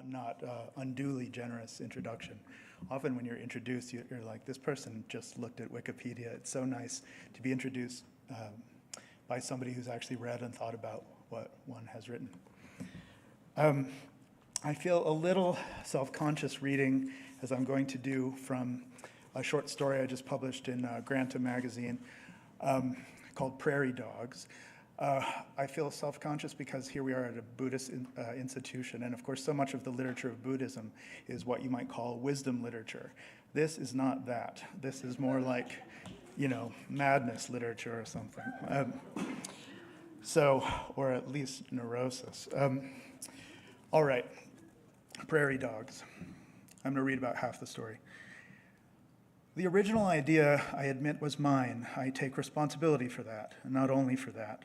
not unduly generous introduction. Often when you're introduced, you're like, this person just looked at Wikipedia. It's so nice to be introduced by somebody who's actually read and thought about what one has written. I feel a little self-conscious reading, as I'm going to do, from a short story I just published in Granta magazine called Prairie Dogs. I feel self-conscious because here we are at a Buddhist institution, and of course so much of the literature of Buddhism is what you might call wisdom literature. This is not that. This is more like, you know, madness literature or something. Or at least neurosis. All right, Prairie Dogs. I'm gonna read about half the story. The original idea, I admit, was mine. I take responsibility for that, and not only for that.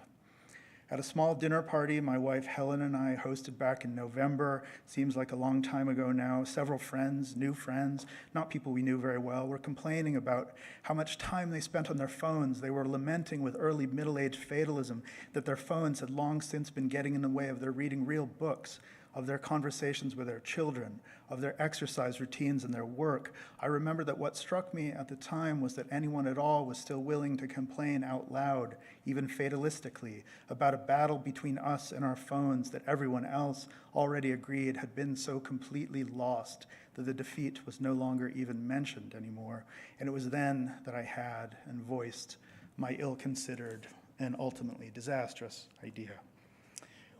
At a small dinner party my wife Helen and I hosted back in November, seems like a long time ago now, several friends, new friends, not people we knew very well, were complaining about how much time they spent on their phones. They were lamenting with early middle-aged fatalism that their phones had long since been getting in the way of their reading real books, of their conversations with their children, of their exercise routines and their work. I remember that what struck me at the time was that anyone at all was still willing to complain out loud, even fatalistically, about a battle between us and our phones that everyone else already agreed had been so completely lost that the defeat was no longer even mentioned anymore. And it was then that I had and voiced my ill-considered and ultimately disastrous idea.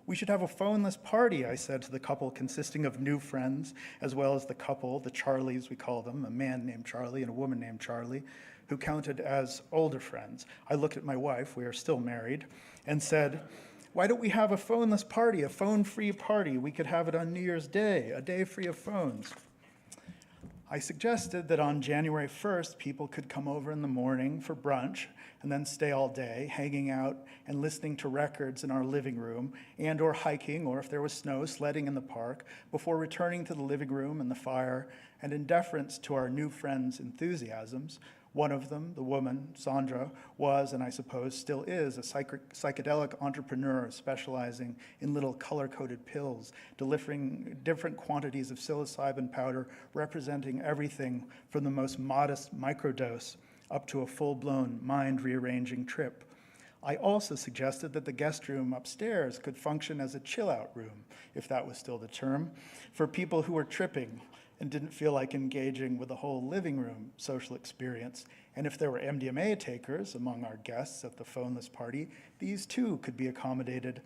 We should have a phoneless party, I said to the couple consisting of new friends, as well as the couple, the Charlies we call them, a man named Charlie and a woman named Charlie, who counted as older friends. I looked at my wife, we are still married, and said, why don't we have a phoneless party, a phone-free party? We could have it on New Year's Day, a day free of phones. I suggested that on January 1st, people could come over in the morning for brunch and then stay all day, hanging out and listening to records in our living room and or hiking, or if there was snow, sledding in the park, before returning to the living room and the fire, and in deference to our new friends' enthusiasms. One of them, the woman, Sandra, was, and I suppose still is, a psychedelic entrepreneur specializing in little color-coded pills, delivering different quantities of psilocybin powder representing everything from the most modest microdose up to a full-blown mind-rearranging trip. I also suggested that the guest room upstairs could function as a chill-out room, if that was still the term, for people who were tripping and didn't feel like engaging with the whole living room social experience. And if there were MDMA takers among our guests at the phoneless party, these too could be accommodated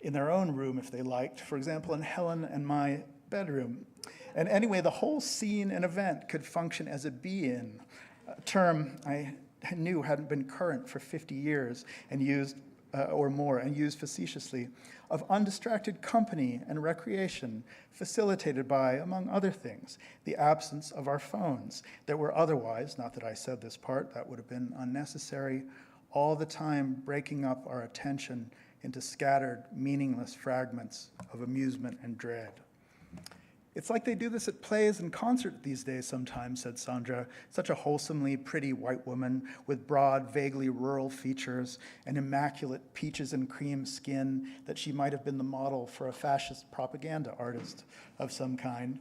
in their own room if they liked, for example, in Helen and my bedroom. And anyway, the whole scene and event could function as a be-in, a term I knew hadn't been current for 50 years and used or more, and used facetiously, of undistracted company and recreation, facilitated by, among other things, the absence of our phones that were otherwise, not that I said this part, that would have been unnecessary, all the time breaking up our attention into scattered, meaningless fragments of amusement and dread. It's like they do this at plays and concerts these days sometimes, said Sandra, such a wholesomely pretty white woman with broad, vaguely rural features and immaculate peaches and cream skin that she might have been the model for a fascist propaganda artist of some kind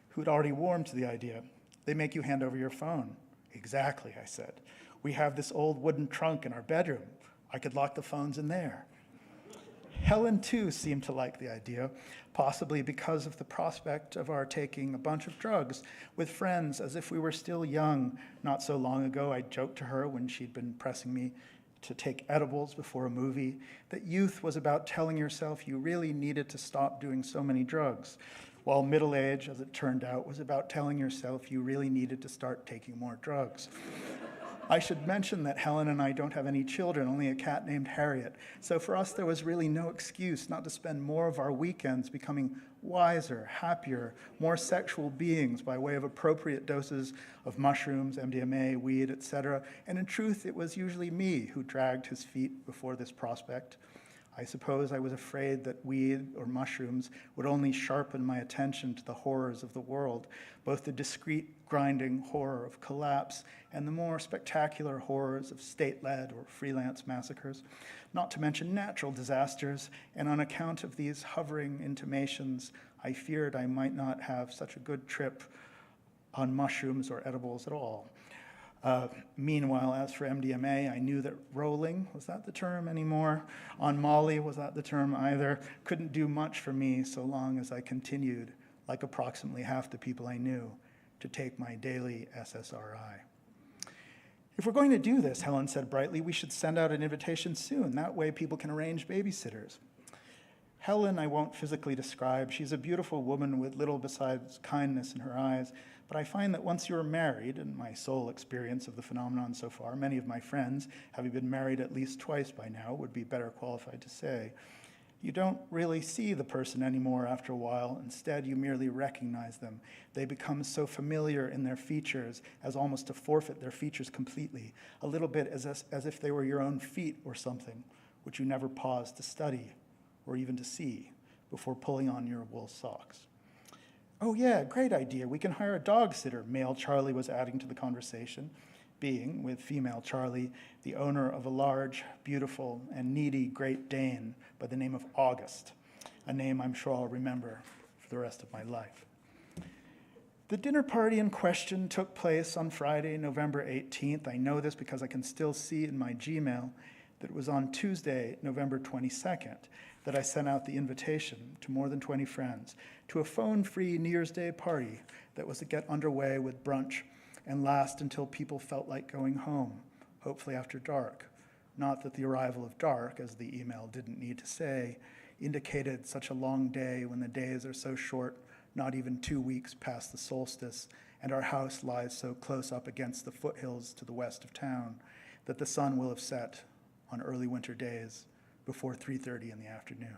who'd already warmed to the idea. They make you hand over your phone. Exactly, I said. We have this old wooden trunk in our bedroom. I could lock the phones in there. Helen, too, seemed to like the idea, possibly because of the prospect of our taking a bunch of drugs with friends as if we were still young. Not so long ago, I joked to her when she'd been pressing me to take edibles before a movie, that youth was about telling yourself you really needed to stop doing so many drugs, while middle age, as it turned out, was about telling yourself you really needed to start taking more drugs. I should mention that Helen and I don't have any children, only a cat named Harriet. So for us, there was really no excuse not to spend more of our weekends becoming wiser, happier, more sexual beings by way of appropriate doses of mushrooms, MDMA, weed, etc. And in truth, it was usually me who dragged his feet before this prospect. I suppose I was afraid that weed or mushrooms would only sharpen my attention to the horrors of the world, both the discrete grinding horror of collapse and the more spectacular horrors of state-led or freelance massacres, not to mention natural disasters, and on account of these hovering intimations, I feared I might not have such a good trip on mushrooms or edibles at all. Meanwhile, as for MDMA, I knew that rolling, was that the term anymore? On Molly, was that the term either? Couldn't do much for me so long as I continued, like approximately half the people I knew, to take my daily SSRI. If we're going to do this, Helen said brightly, we should send out an invitation soon. That way people can arrange babysitters. Helen, I won't physically describe. She's a beautiful woman with little besides kindness in her eyes. But I find that once you are married, and my sole experience of the phenomenon so far, many of my friends, having been married at least twice by now, would be better qualified to say, you don't really see the person anymore after a while. Instead, you merely recognize them. They become so familiar in their features as almost to forfeit their features completely, a little bit as if they were your own feet or something, which you never paused to study or even to see before pulling on your wool socks. Oh yeah, great idea. We can hire a dog sitter, male Charlie was adding to the conversation, being, with female Charlie, the owner of a large, beautiful, and needy Great Dane by the name of August, a name I'm sure I'll remember for the rest of my life. The dinner party in question took place on Friday, November 18th. I know this because I can still see in my Gmail that it was on Tuesday, November 22nd, that I sent out the invitation to more than 20 friends to a phone-free New Year's Day party that was to get underway with brunch and last until people felt like going home, hopefully after dark. Not that the arrival of dark, as the email didn't need to say, indicated such a long day when the days are so short, not even 2 weeks past the solstice, and our house lies so close up against the foothills to the west of town that the sun will have set on early winter days before 3:30 in the afternoon.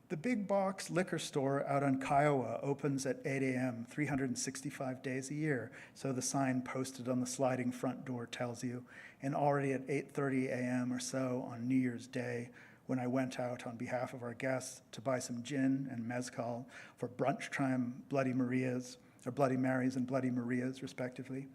The big box liquor store out on Kiowa opens at 8 a.m. 365 days a year, so the sign posted on the sliding front door tells you, and already at 8:30 a.m. or so on New Year's Day, when I went out on behalf of our guests to buy some gin and mezcal for brunch time Bloody Marias, or Bloody Marys and Bloody Marias, respectively,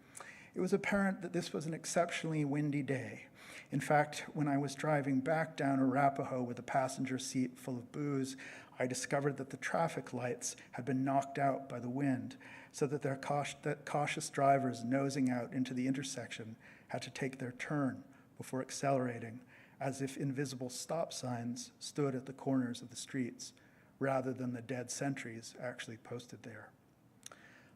it was apparent that this was an exceptionally windy day. In fact, when I was driving back down Arapahoe with a passenger seat full of booze, I discovered that the traffic lights had been knocked out by the wind, so that cautious drivers nosing out into the intersection had to take their turn before accelerating, as if invisible stop signs stood at the corners of the streets, rather than the dead sentries actually posted there.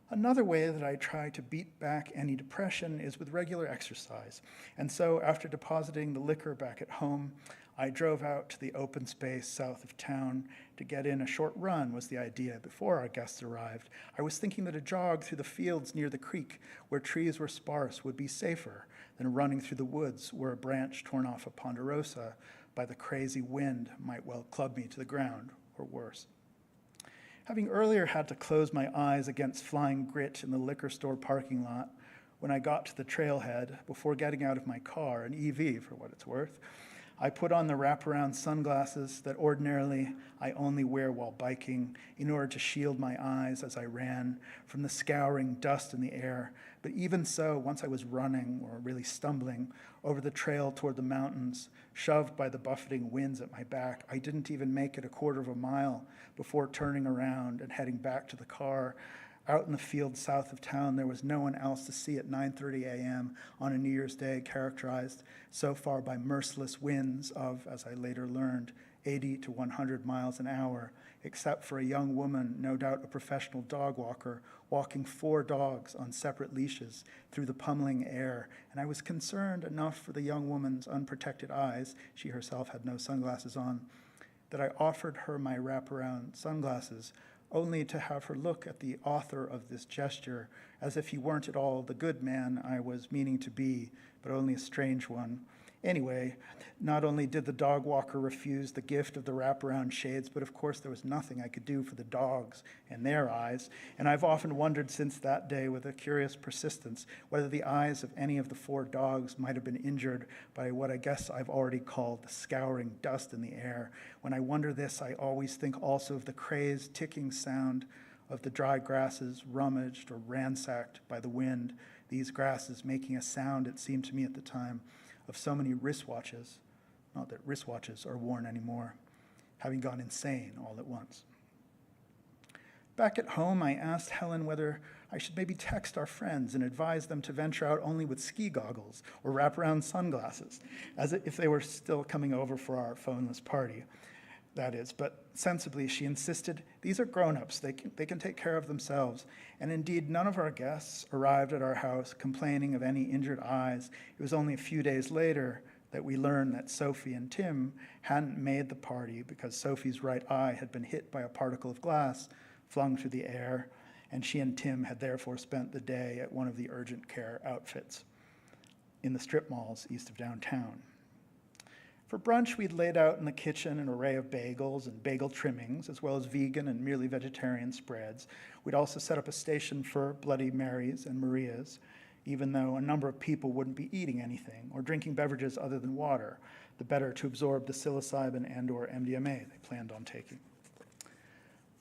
Another way that I try to beat back any depression is with regular exercise. And so after depositing the liquor back at home, I drove out to the open space south of town to get in a short run was the idea before our guests arrived. I was thinking that a jog through the fields near the creek where trees were sparse would be safer than running through the woods where a branch torn off a ponderosa by the crazy wind might well club me to the ground, or worse. Having earlier had to close my eyes against flying grit in the liquor store parking lot when I got to the trailhead before getting out of my car, an EV for what it's worth, I put on the wraparound sunglasses that ordinarily I only wear while biking in order to shield my eyes as I ran from the scouring dust in the air. But even so, once I was running, or really stumbling, over the trail toward the mountains, shoved by the buffeting winds at my back, I didn't even make it a quarter of a mile before turning around and heading back to the car. Out in the field south of town, there was no one else to see at 9:30 a.m. on a New Year's Day characterized so far by merciless winds of, as I later learned, 80 to 100 miles an hour, except for a young woman, no doubt a professional dog walker, walking 4 dogs on separate leashes through the pummeling air. And I was concerned enough for the young woman's unprotected eyes, she herself had no sunglasses on, that I offered her my wraparound sunglasses, only to have her look at the author of this gesture as if he weren't at all the good man I was meaning to be, but only a strange one. Anyway, not only did the dog walker refuse the gift of the wraparound shades, but of course there was nothing I could do for the dogs and their eyes, and I've often wondered since that day with a curious persistence whether the eyes of any of the 4 dogs might have been injured by what I guess I've already called the scouring dust in the air. When I wonder this, I always think also of the crazed ticking sound of the dry grasses rummaged or ransacked by the wind, these grasses making a sound, it seemed to me at the time, of so many wristwatches, not that wristwatches are worn anymore, having gone insane all at once. Back at home, I asked Helen whether I should maybe text our friends and advise them to venture out only with ski goggles or wraparound sunglasses, as if they were still coming over for our phoneless party, that is. But sensibly, she insisted, these are grown-ups, they can take care of themselves. And indeed, none of our guests arrived at our house complaining of any injured eyes. It was only a few days later that we learned that Sophie and Tim hadn't made the party because Sophie's right eye had been hit by a particle of glass flung through the air, and she and Tim had therefore spent the day at one of the urgent care outfits in the strip malls east of downtown. For brunch, we'd laid out in the kitchen an array of bagels and bagel trimmings, as well as vegan and merely vegetarian spreads. We'd also set up a station for Bloody Marys and Marias, even though a number of people wouldn't be eating anything or drinking beverages other than water, the better to absorb the psilocybin and/or MDMA they planned on taking.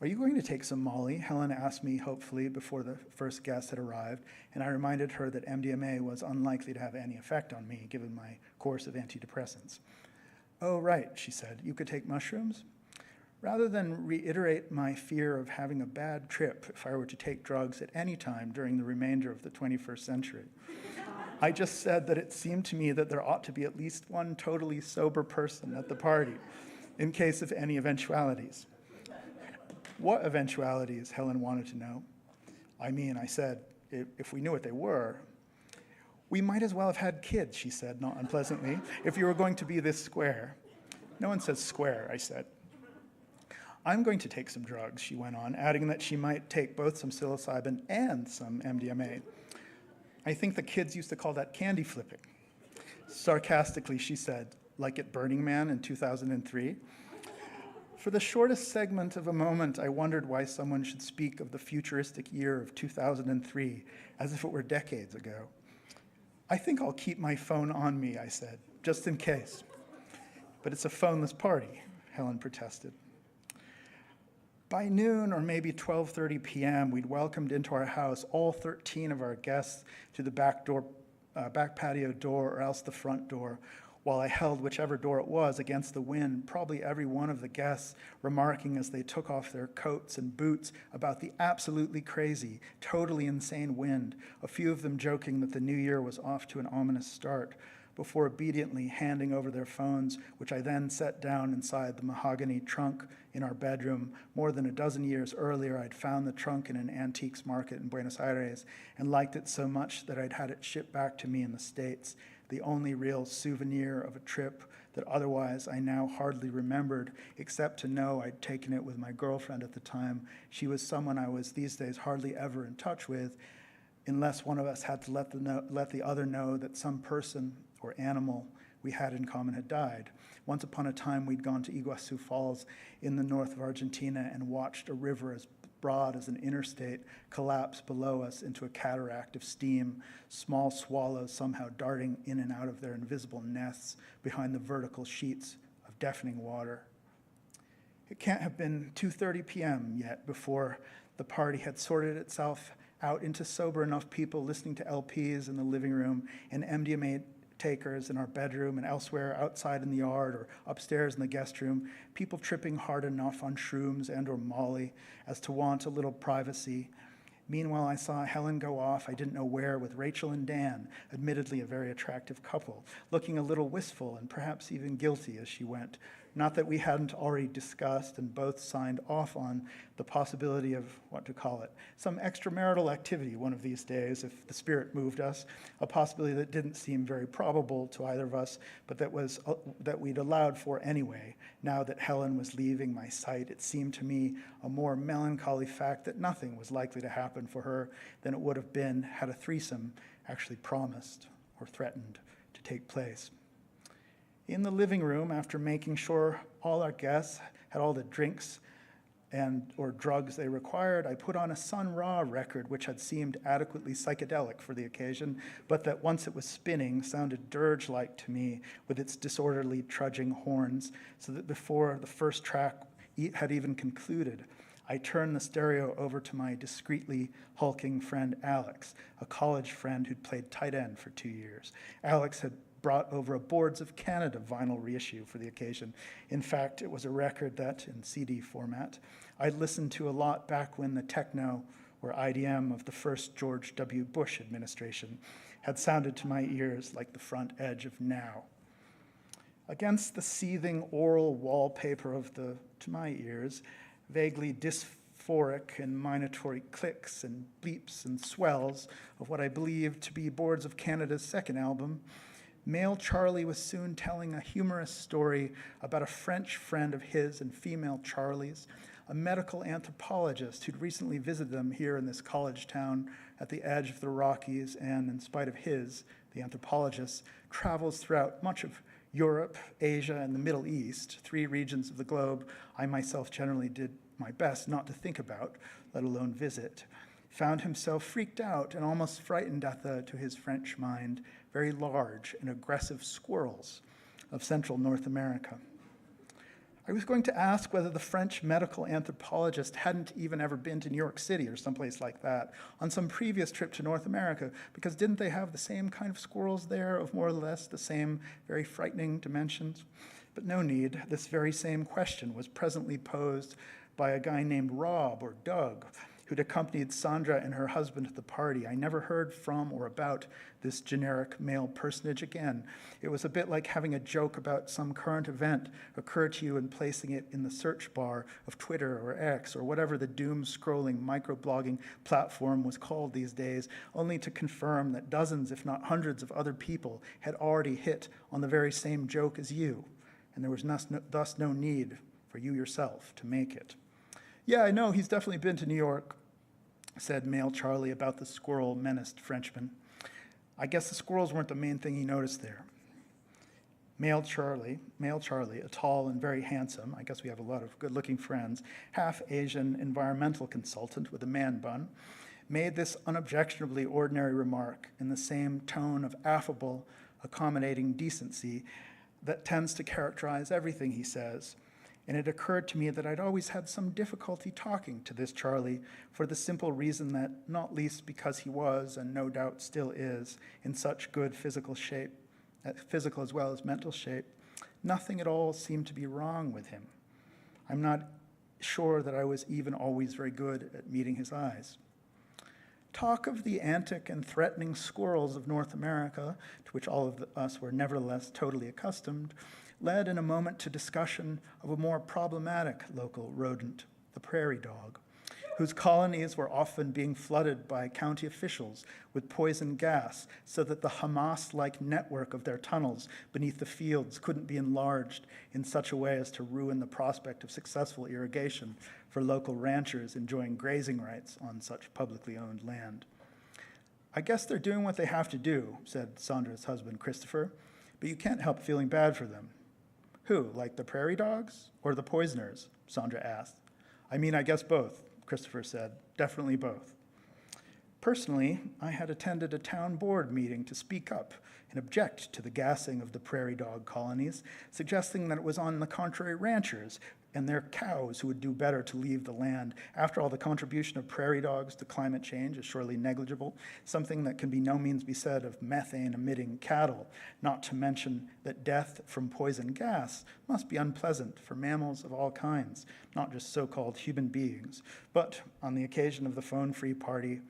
Are you going to take some Molly? Helen asked me hopefully before the first guest had arrived, and I reminded her that MDMA was unlikely to have any effect on me given my course of antidepressants. Oh, right, she said. You could take mushrooms? Rather than reiterate my fear of having a bad trip if I were to take drugs at any time during the remainder of the 21st century, I just said that it seemed to me that there ought to be at least one totally sober person at the party in case of any eventualities. What eventualities? Helen wanted to know. I said, if we knew what they were. We might as well have had kids, she said, not unpleasantly, if you were going to be this square. No one says square, I said. I'm going to take some drugs, she went on, adding that she might take both some psilocybin and some MDMA. I think the kids used to call that candy flipping. Sarcastically, she said, like at Burning Man in 2003. For the shortest segment of a moment, I wondered why someone should speak of the futuristic year of 2003 as if it were decades ago. I think I'll keep my phone on me, I said, just in case. But it's a phoneless party, Helen protested. By noon, or maybe 12:30 p.m., we'd welcomed into our house all 13 of our guests to the back patio door, or else the front door, while I held whichever door it was against the wind, probably every one of the guests remarking as they took off their coats and boots about the absolutely crazy, totally insane wind, a few of them joking that the new year was off to an ominous start, before obediently handing over their phones, which I then set down inside the mahogany trunk in our bedroom. More than a dozen years earlier, I'd found the trunk in an antiques market in Buenos Aires and liked it so much that I'd had it shipped back to me in the States, the only real souvenir of a trip that otherwise I now hardly remembered, except to know I'd taken it with my girlfriend at the time. She was someone I was these days hardly ever in touch with, unless one of us had to let the other know that some person or animal we had in common had died. Once upon a time, we'd gone to Iguazu Falls in the north of Argentina and watched a river as broad as an interstate collapse below us into a cataract of steam, small swallows somehow darting in and out of their invisible nests behind the vertical sheets of deafening water. It can't have been 2:30 p.m. yet before the party had sorted itself out into sober enough people listening to LPs in the living room and MDMA takers in our bedroom and elsewhere outside in the yard or upstairs in the guest room, people tripping hard enough on shrooms and or Molly as to want a little privacy. Meanwhile, I saw Helen go off, I didn't know where, with Rachel and Dan, admittedly a very attractive couple, looking a little wistful and perhaps even guilty as she went. Not that we hadn't already discussed and both signed off on the possibility of, some extramarital activity one of these days if the spirit moved us, a possibility that didn't seem very probable to either of us, but that we'd allowed for anyway. Now that Helen was leaving my sight, it seemed to me a more melancholy fact that nothing was likely to happen for her than it would have been had a threesome actually promised or threatened to take place. In the living room, after making sure all our guests had all the drinks or drugs they required, I put on a Sun Ra record, which had seemed adequately psychedelic for the occasion, but that once it was spinning sounded dirge-like to me with its disorderly trudging horns, so that before the first track had even concluded, I turned the stereo over to my discreetly hulking friend Alex, a college friend who'd played tight end for 2 years. Alex had brought over a Boards of Canada vinyl reissue for the occasion. In fact, it was a record that, in CD format, I listened to a lot back when the techno or IDM of the first George W. Bush administration had sounded to my ears like the front edge of now. Against the seething oral wallpaper of the, to my ears, vaguely dysphoric and minatory clicks and bleeps and swells of what I believed to be Boards of Canada's second album, Male Charlie was soon telling a humorous story about a French friend of his and female Charlie's, a medical anthropologist who'd recently visited them here in this college town at the edge of the Rockies and, in spite of his, the anthropologist, travels throughout much of Europe, Asia, and the Middle East, 3 regions of the globe I myself generally did my best not to think about, let alone visit, found himself freaked out and almost frightened at the, to his French mind, very large and aggressive squirrels of Central North America. I was going to ask whether the French medical anthropologist hadn't even ever been to New York City or someplace like that on some previous trip to North America, because didn't they have the same kind of squirrels there of more or less the same very frightening dimensions? But no need. This very same question was presently posed by a guy named Rob or Doug, who'd accompanied Sandra and her husband at the party. I never heard from or about this generic male personage again. It was a bit like having a joke about some current event occur to you and placing it in the search bar of Twitter or X or whatever the doom-scrolling microblogging platform was called these days, only to confirm that dozens, if not hundreds of other people had already hit on the very same joke as you, and there was thus no need for you yourself to make it. Yeah, I know, he's definitely been to New York, said Male Charlie about the squirrel-menaced Frenchman. I guess the squirrels weren't the main thing he noticed there. Male Charlie, a tall and very handsome, I guess we have a lot of good-looking friends, half-Asian environmental consultant with a man bun, made this unobjectionably ordinary remark in the same tone of affable, accommodating decency that tends to characterize everything he says. And it occurred to me that I'd always had some difficulty talking to this Charlie for the simple reason that, not least because he was, and no doubt still is, in such good physical shape, physical as well as mental shape, nothing at all seemed to be wrong with him. I'm not sure that I was even always very good at meeting his eyes. Talk of the antic and threatening squirrels of North America, to which all of us were nevertheless totally accustomed, led in a moment to discussion of a more problematic local rodent, the prairie dog, whose colonies were often being flooded by county officials with poison gas so that the Hamas-like network of their tunnels beneath the fields couldn't be enlarged in such a way as to ruin the prospect of successful irrigation for local ranchers enjoying grazing rights on such publicly owned land. I guess they're doing what they have to do, said Sandra's husband, Christopher, but you can't help feeling bad for them. Who, like the prairie dogs or the poisoners? Sandra asked. I mean, I guess both, Christopher said. Definitely both. Personally, I had attended a town board meeting to speak up and object to the gassing of the prairie dog colonies, suggesting that it was on the contrary ranchers and their cows who would do better to leave the land. After all, the contribution of prairie dogs to climate change is surely negligible, something that can by no means be said of methane-emitting cattle, not to mention that death from poison gas must be unpleasant for mammals of all kinds, not just so-called human beings. But on the occasion of the phone-free party,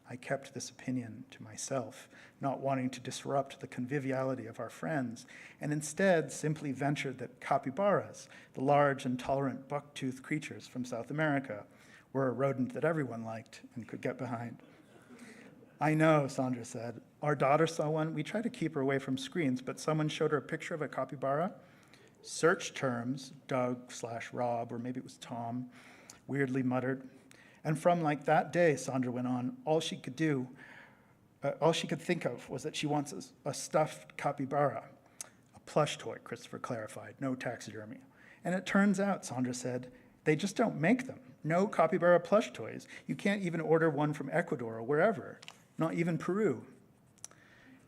I kept this opinion to myself, not wanting to disrupt the conviviality of our friends, and instead simply ventured that capybaras, the large and tolerant buck-toothed creatures from South America, were a rodent that everyone liked and could get behind. I know, Sandra said. Our daughter saw one. We tried to keep her away from screens, but someone showed her a picture of a capybara. Search terms, Doug/Rob, or maybe it was Tom, weirdly muttered. And from like that day, Sandra went on, all she could think of was that she wants a stuffed capybara. A plush toy, Christopher clarified, no taxidermy. And it turns out, Sandra said, they just don't make them. No capybara plush toys. You can't even order one from Ecuador or wherever, not even Peru.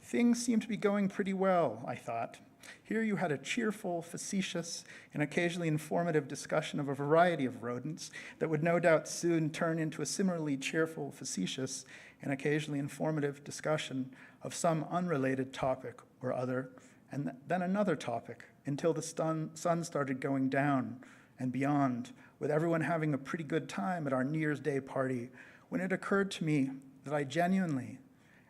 Things seem to be going pretty well, I thought. Here you had a cheerful, facetious, and occasionally informative discussion of a variety of rodents that would no doubt soon turn into a similarly cheerful, facetious, and occasionally informative discussion of some unrelated topic or other, and then another topic, until the sun started going down and beyond, with everyone having a pretty good time at our New Year's Day party, when it occurred to me that I genuinely,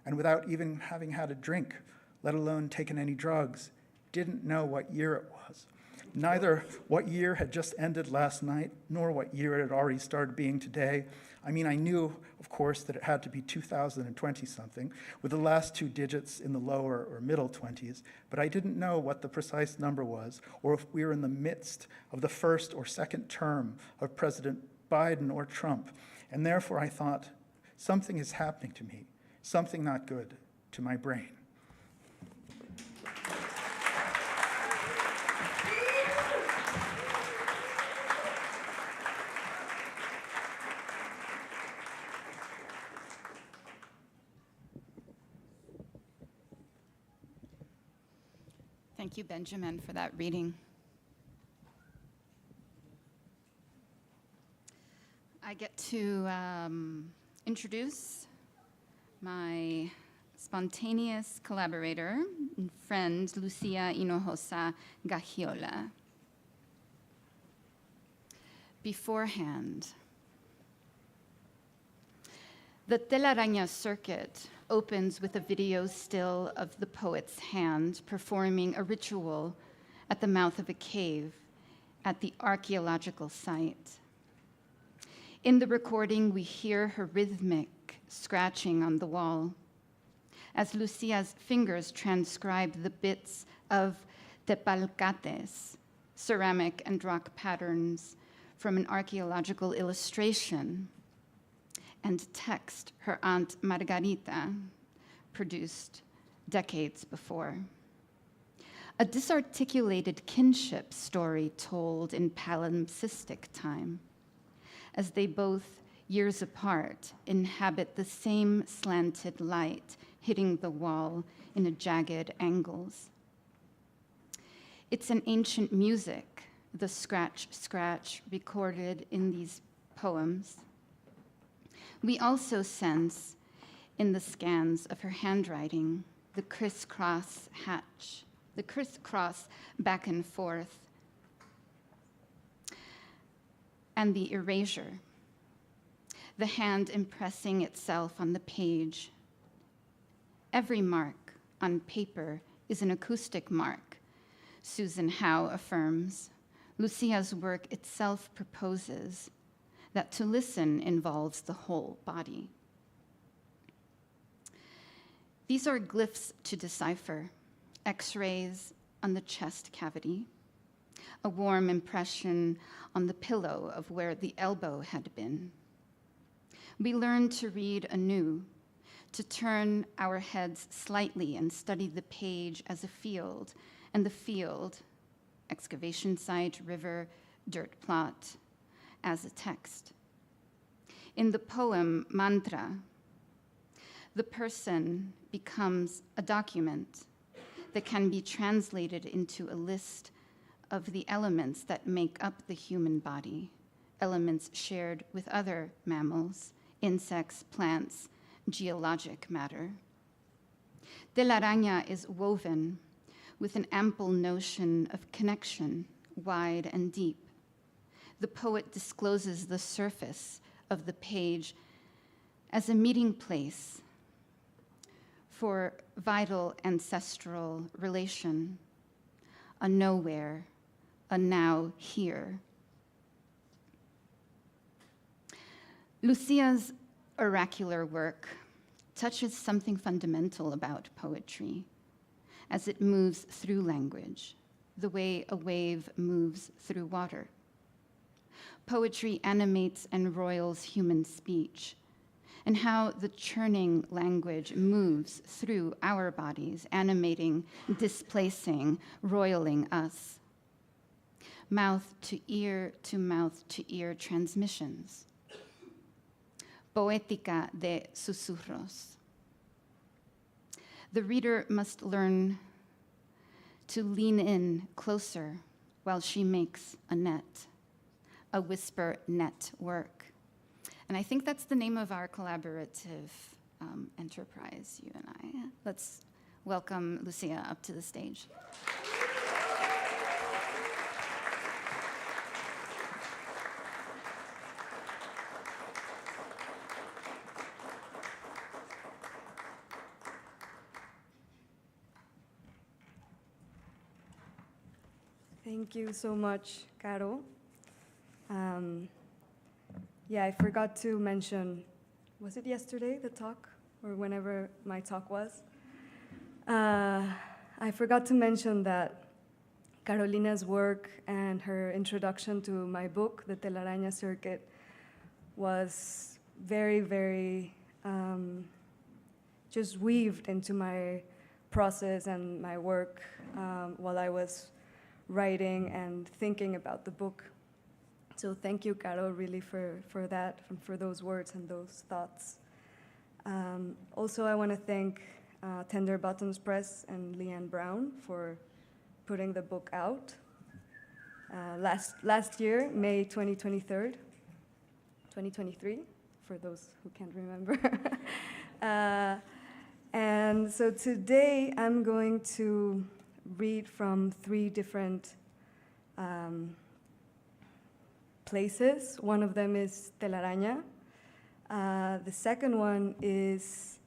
and without even having had a drink, let alone taken any drugs, didn't know what year it was. Neither what year had just ended last night, nor what year it had already started being today. I mean, I knew, of course, that it had to be 2020-something, with the last two digits in the lower or middle 20s, but I didn't know what the precise number was, or if we were in the midst of the first or second term of President Biden or Trump. And therefore I thought, something is happening to me, something not good to my brain. Thank you, Benjamin, for that reading. I get to introduce my spontaneous collaborator and friend, Hinojosa Gaxiola. Beforehand, the Telaraña Circuit opens with a video still of the poet's hand performing a ritual at the mouth of a cave at the archaeological site. In the recording, we hear her rhythmic scratching on the wall as Lucia's fingers transcribe the bits of tepalcates, ceramic and rock patterns from an archaeological illustration, and text her aunt Margarita produced decades before. A disarticulated kinship story told in palimpsestic time, as they both, years apart, inhabit the same slanted light hitting the wall in jagged angles. It's an ancient music, the scratch recorded in these poems. We also sense in the scans of her handwriting the crisscross hatch, the crisscross back and forth, and the erasure, the hand impressing itself on the page. Every mark on paper is an acoustic mark, Susan Howe affirms. Lucia's work itself proposes that to listen involves the whole body. These are glyphs to decipher, X-rays on the chest cavity, a warm impression on the pillow of where the elbow had been. We learn to read anew, to turn our heads slightly and study the page as a field, and the field, excavation site, river, dirt plot, as a text. In the poem Mantra, the person becomes a document that can be translated into a list of the elements that make up the human body, elements shared with other mammals, insects, plants, geologic matter. Telaraña is woven with an ample notion of connection, wide and deep. The poet discloses the surface of the page as a meeting place for vital ancestral relation, a nowhere, a now here. Lucia's oracular work touches something fundamental about poetry as it moves through language, the way a wave moves through water. Poetry animates and roils human speech, and how the churning language moves through our bodies, animating, displacing, roiling us. Mouth to ear transmissions. Poética de susurros. The reader must learn to lean in closer while she makes a net, a whisper network. And I think that's the name of our collaborative enterprise, you and I. welcome Lucia up to the stage. Thank you so much, Caro. Yeah, I forgot to mention, was it yesterday, the talk, or whenever my talk was? I forgot to mention that Carolina's work and her introduction to my book, The Telaraña Circuit, was very, very just weaved into my process and my work while I was writing and thinking about the book. So thank you, Caro, really for that, for those words and those thoughts. Also, I want to thank Tender Buttons Press and Leanne Brown for putting the book out last year, May 2023, for those who can't remember. And so today I'm going to read from 3 different places. One of them is Telaraña. The second one is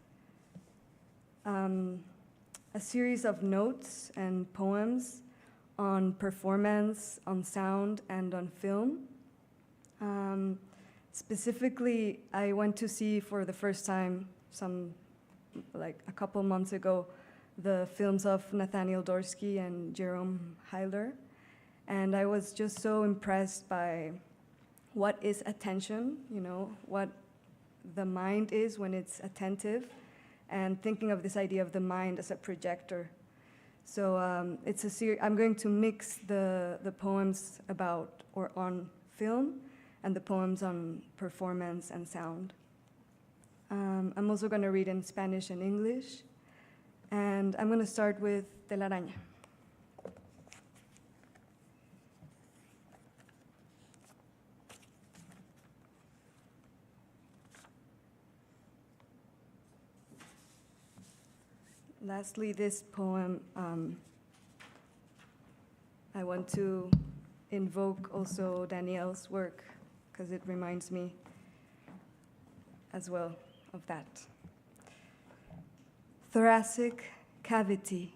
a series of notes and poems on performance, on sound, and on film. Specifically, I went to see for the first time a couple months ago, the films of Nathaniel Dorsky and Jerome Heiler. And I was just so impressed by what is attention, what the mind is when it's attentive, and thinking of this idea of the mind as a projector. So it's a series. I'm going to mix the poems about or on film and the poems on performance and sound. I'm also going to read in Spanish and English. And I'm going to start with Telaraña. Lastly, this poem, I want to invoke also Danielle's work, because it reminds me as well of that. Thoracic cavity,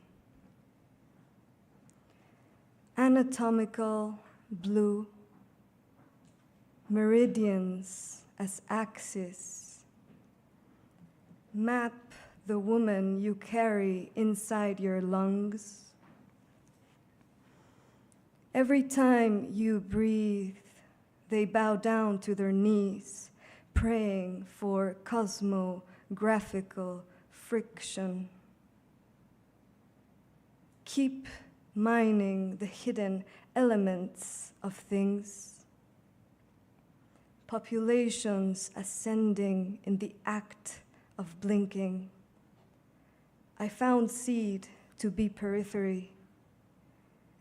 anatomical blue, meridians as axes, map the woman you carry inside your lungs. Every time you breathe, they bow down to their knees, praying for cosmographical friction. Keep mining the hidden elements of things. Populations ascending in the act of blinking. I found seed to be periphery,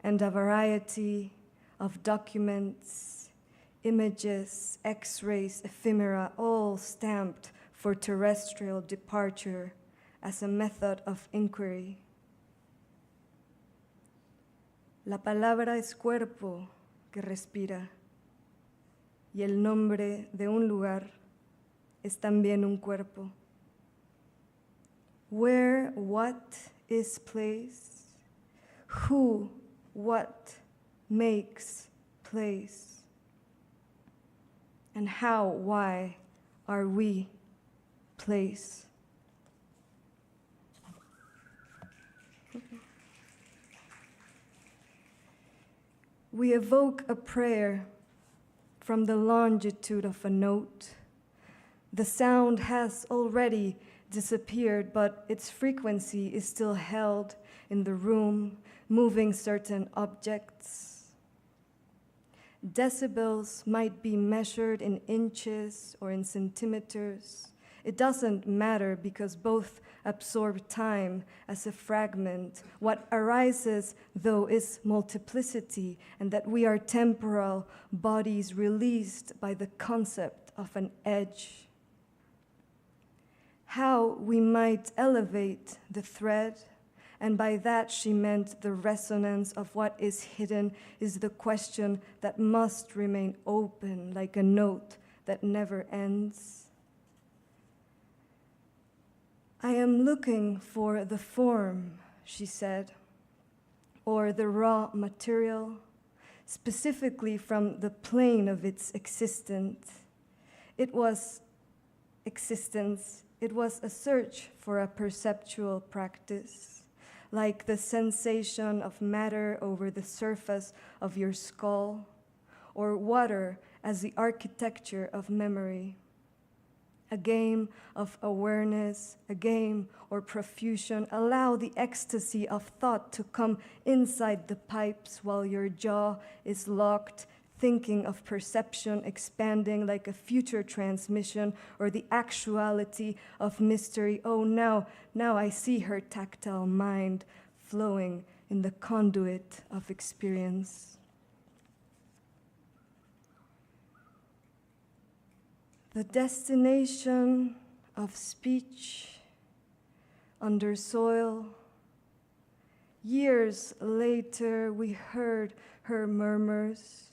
and a variety of documents, images, X-rays, ephemera, all stamped for terrestrial departure as a method of inquiry. La palabra es cuerpo que respira, y el nombre de un lugar es también un cuerpo. Where what is place, who what makes place, and how, why are we place. We evoke a prayer from the longitude of a note. The sound has already disappeared, but its frequency is still held in the room, moving certain objects. Decibels might be measured in inches or in centimeters. It doesn't matter because both absorb time as a fragment. What arises, though, is multiplicity, and that we are temporal bodies released by the concept of an edge. How we might elevate the thread And by that she meant the resonance of what is hidden is the question that must remain open, like a note that never ends. I am looking for the form, she said, or the raw material, specifically from the plane of its existence. It was existence. It was a search for a perceptual practice, like the sensation of matter over the surface of your skull, or water as the architecture of memory. A game of awareness, a game or profusion. Allow the ecstasy of thought to come inside the pipes while your jaw is locked, thinking of perception expanding like a future transmission or the actuality of mystery. Oh, now I see her tactile mind flowing in the conduit of experience. The destination of speech under soil. Years later, we heard her murmurs.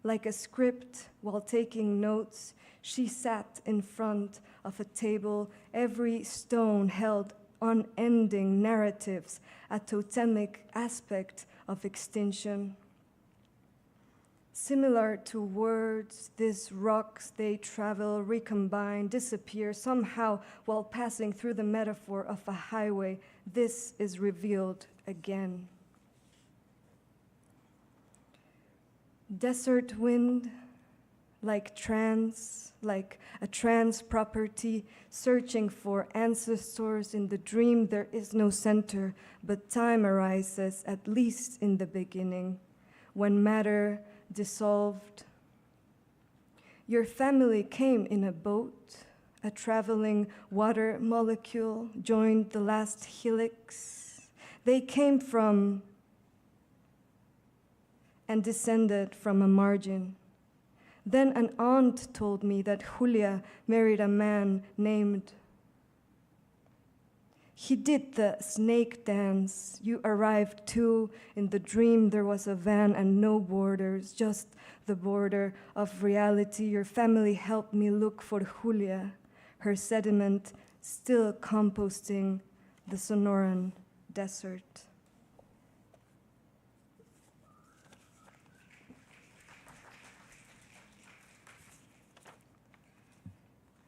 Like a script while taking notes, she sat in front of a table. Every stone held unending narratives, a totemic aspect of extinction. Similar to words, these rocks, they travel, recombine, disappear somehow while passing through the metaphor of a highway. This is revealed again. Desert wind, like a trance property, searching for ancestors. In the dream, there is no center, but time arises, at least in the beginning, when matter dissolved. Your family came in a boat. A traveling water molecule joined the last helix. They came from and descended from a margin. Then an aunt told me that Julia married a man named. He did the snake dance. You arrived too. In the dream, there was a van and no borders, just the border of reality. Your family helped me look for Julia, her sediment still composting the Sonoran desert.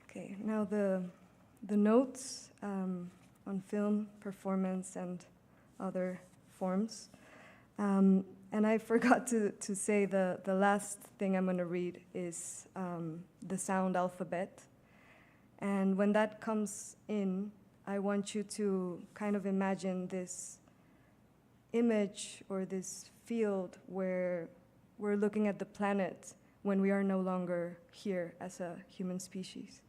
Okay, now the notes on film, performance, and other forms. And I forgot to say the last thing I'm going to read is the sound alphabet. And when that comes in, I want you to kind of imagine this image or this field where we're looking at the planet when we are no longer here as a human species.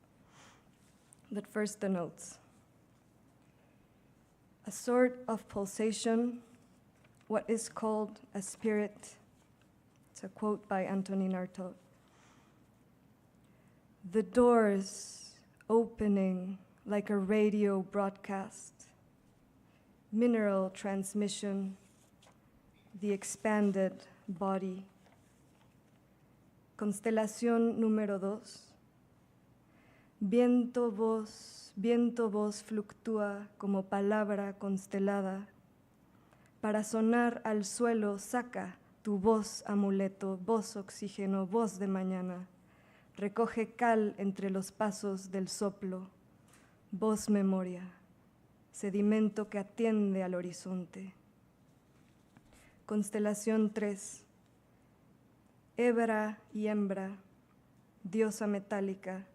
But first, the notes. A sort of pulsation, what is called a spirit. It's a quote by Antonin Artaud. The doors opening like a radio broadcast, mineral transmission, the expanded body. Constelación número 2. Viento voz fluctúa como palabra constelada. Para sonar al suelo saca tu voz amuleto, voz oxígeno, voz de mañana. Recoge cal entre los pasos del soplo, voz memoria, sedimento que atiende al horizonte. Constelación 3. Hebra y hembra, diosa metálica,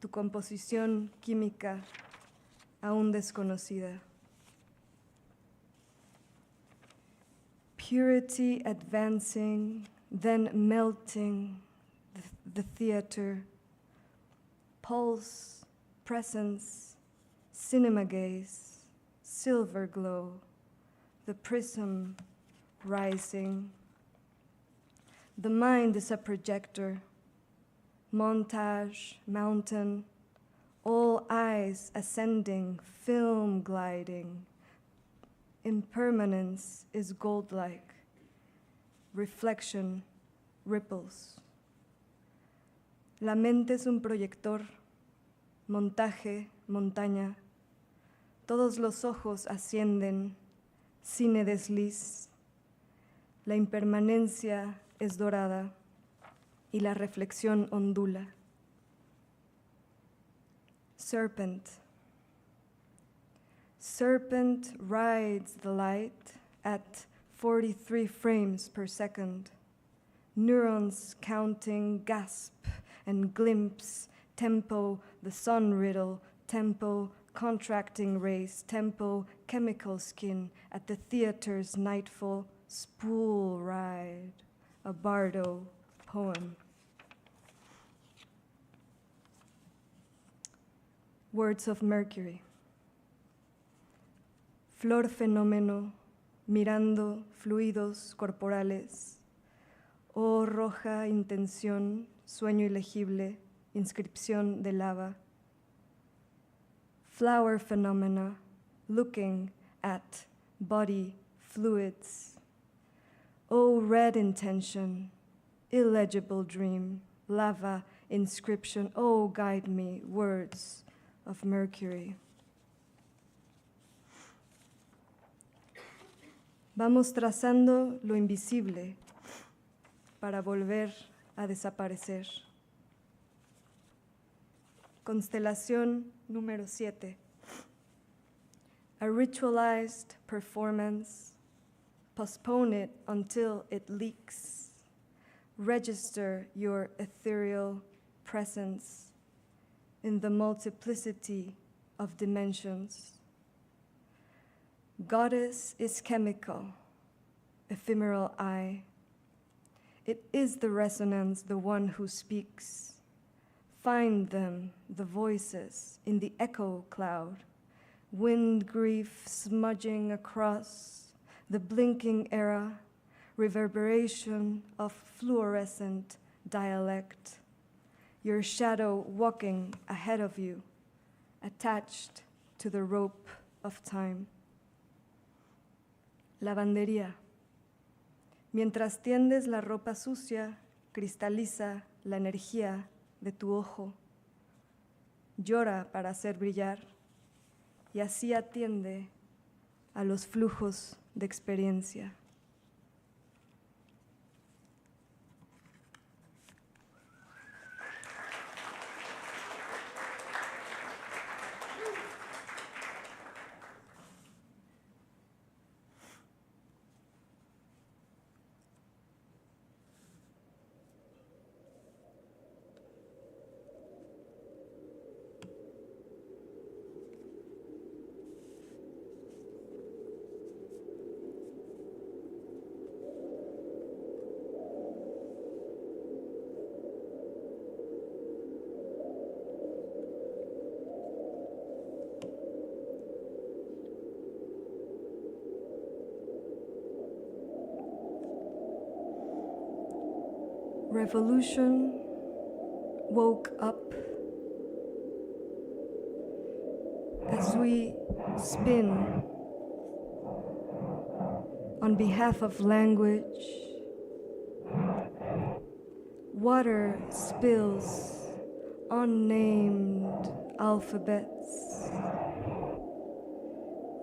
tu composición química aún desconocida. Purity advancing, then melting, the theater, pulse, presence, cinema gaze, silver glow, the prism rising. The mind is a projector, montage, mountain, all eyes ascending, film gliding, Impermanence is gold-like. Reflection ripples. La mente es un proyector, montaje, montaña. Todos los ojos ascienden, cine desliz. La impermanencia es dorada y la reflexión ondula. Serpent. Serpent rides the light at 43 frames per second. Neurons counting gasp and glimpse, tempo, the sun riddle, tempo, contracting race, tempo, chemical skin, at the theater's nightfall, spool ride, a bardo poem. Words of Mercury. Flor fenómeno, mirando fluidos corporales. Oh roja intención, sueño ilegible, inscripción de lava. Flower phenomena, looking at body fluids. Oh red intention, illegible dream, lava inscription. Oh guide me, words of Mercury. Vamos trazando lo invisible para volver a desaparecer. Constelación número 7. A ritualized performance. Postpone it until it leaks. Register your ethereal presence in the multiplicity of dimensions. Goddess is chemical, ephemeral I. It is the resonance, the one who speaks. Find them, the voices, in the echo cloud. Wind grief smudging across the blinking era, reverberation of fluorescent dialect. Your shadow walking ahead of you, attached to the rope of time. Lavandería. Mientras tiendes la ropa sucia, cristaliza la energía de tu ojo. Llora para hacer brillar y así atiende a los flujos de experiencia. Revolution woke up as we spin on behalf of language. Water spills unnamed alphabets.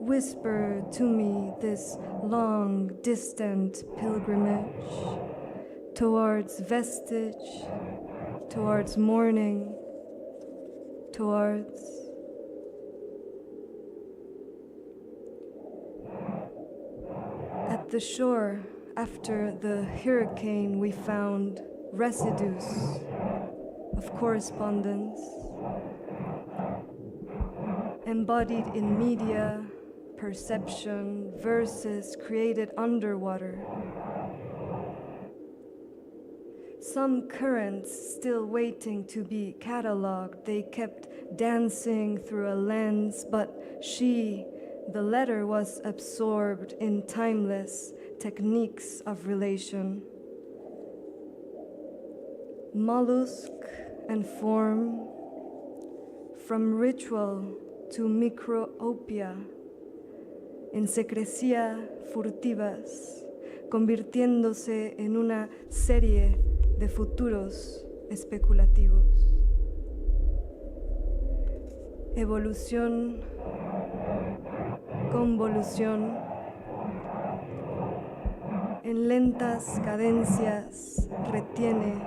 Whisper to me this long, distant pilgrimage towards vestige, towards morning, towards at the shore. After the hurricane, we found residues of correspondence embodied in media, perception, verses created underwater. Some currents still waiting to be cataloged. They kept dancing through a lens, but she, the letter, was absorbed in timeless techniques of relation. Mollusk and form, from ritual to micropia, en secrecía furtivas, convirtiéndose en una serie de futuros especulativos. Evolución, convolución, en lentas cadencias retiene.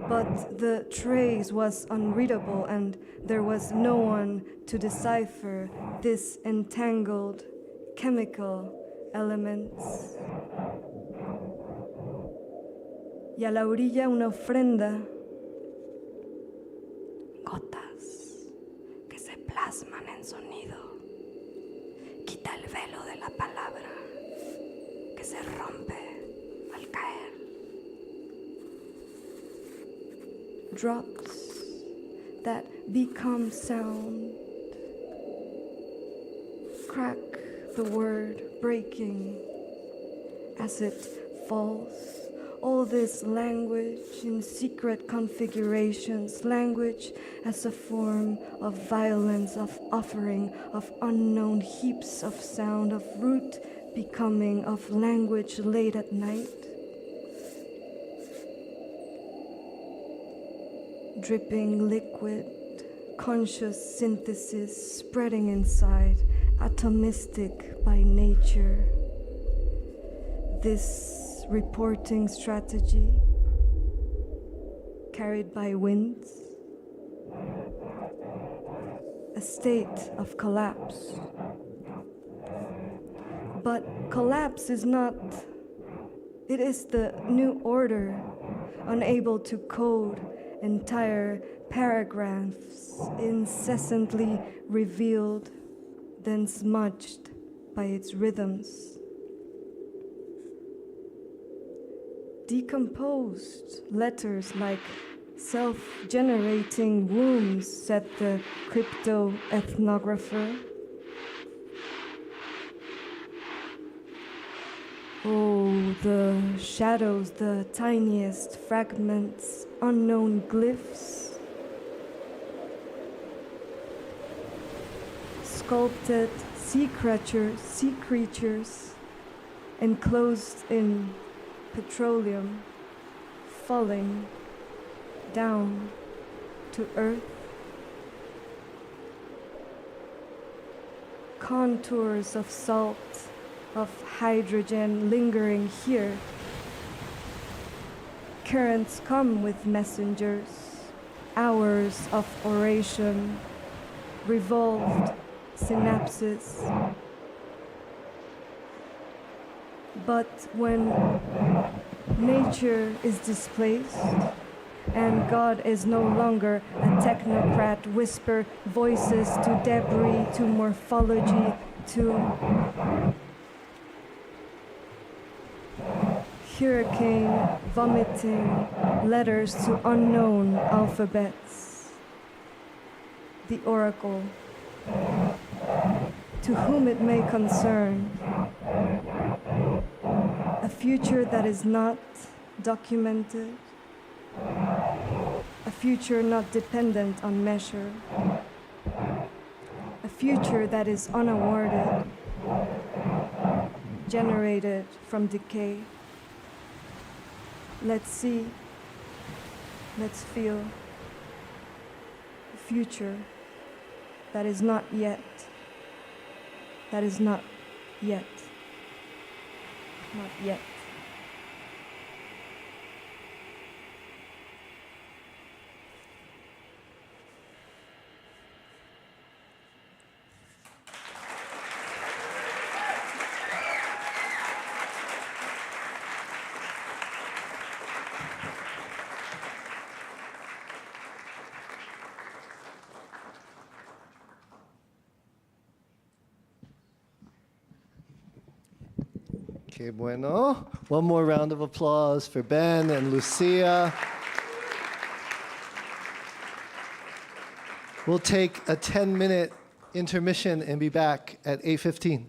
But the trace was unreadable and there was no one to decipher this entangled chemical elements. Y a la orilla una ofrenda, gotas que se plasman en sonido. Quita el velo de la palabra que se rompe al caer. Drops that become sound. Crack the word breaking as it falls. All this language in secret configurations, language as a form of violence, of offering, of unknown heaps of sound, of root becoming, of language late at night. Dripping liquid, conscious synthesis spreading inside, atomistic by nature. This reporting strategy carried by winds, a state of collapse. But collapse is not, it is the new order, unable to code entire paragraphs, incessantly revealed, then smudged by its rhythms. Decomposed letters like self-generating wombs, said the crypto-ethnographer. Oh, the shadows, the tiniest fragments, unknown glyphs, sculpted sea creatures, enclosed in petroleum, falling down to earth. Contours of salt, of hydrogen lingering here. Currents come with messengers, hours of oration, revolved synapses. But when nature is displaced and God is no longer a technocrat, whisper voices to debris, to morphology, to hurricane vomiting letters to unknown alphabets. The oracle, to whom it may concern, a future that is not documented, a future not dependent on measure, a future that is unawarded, generated from decay. Let's see, let's feel a future that is not yet, that is not yet, not yet. Okay, bueno. One more round of applause for Ben and Lucia. We'll take a 10-minute intermission and be back at 8:15.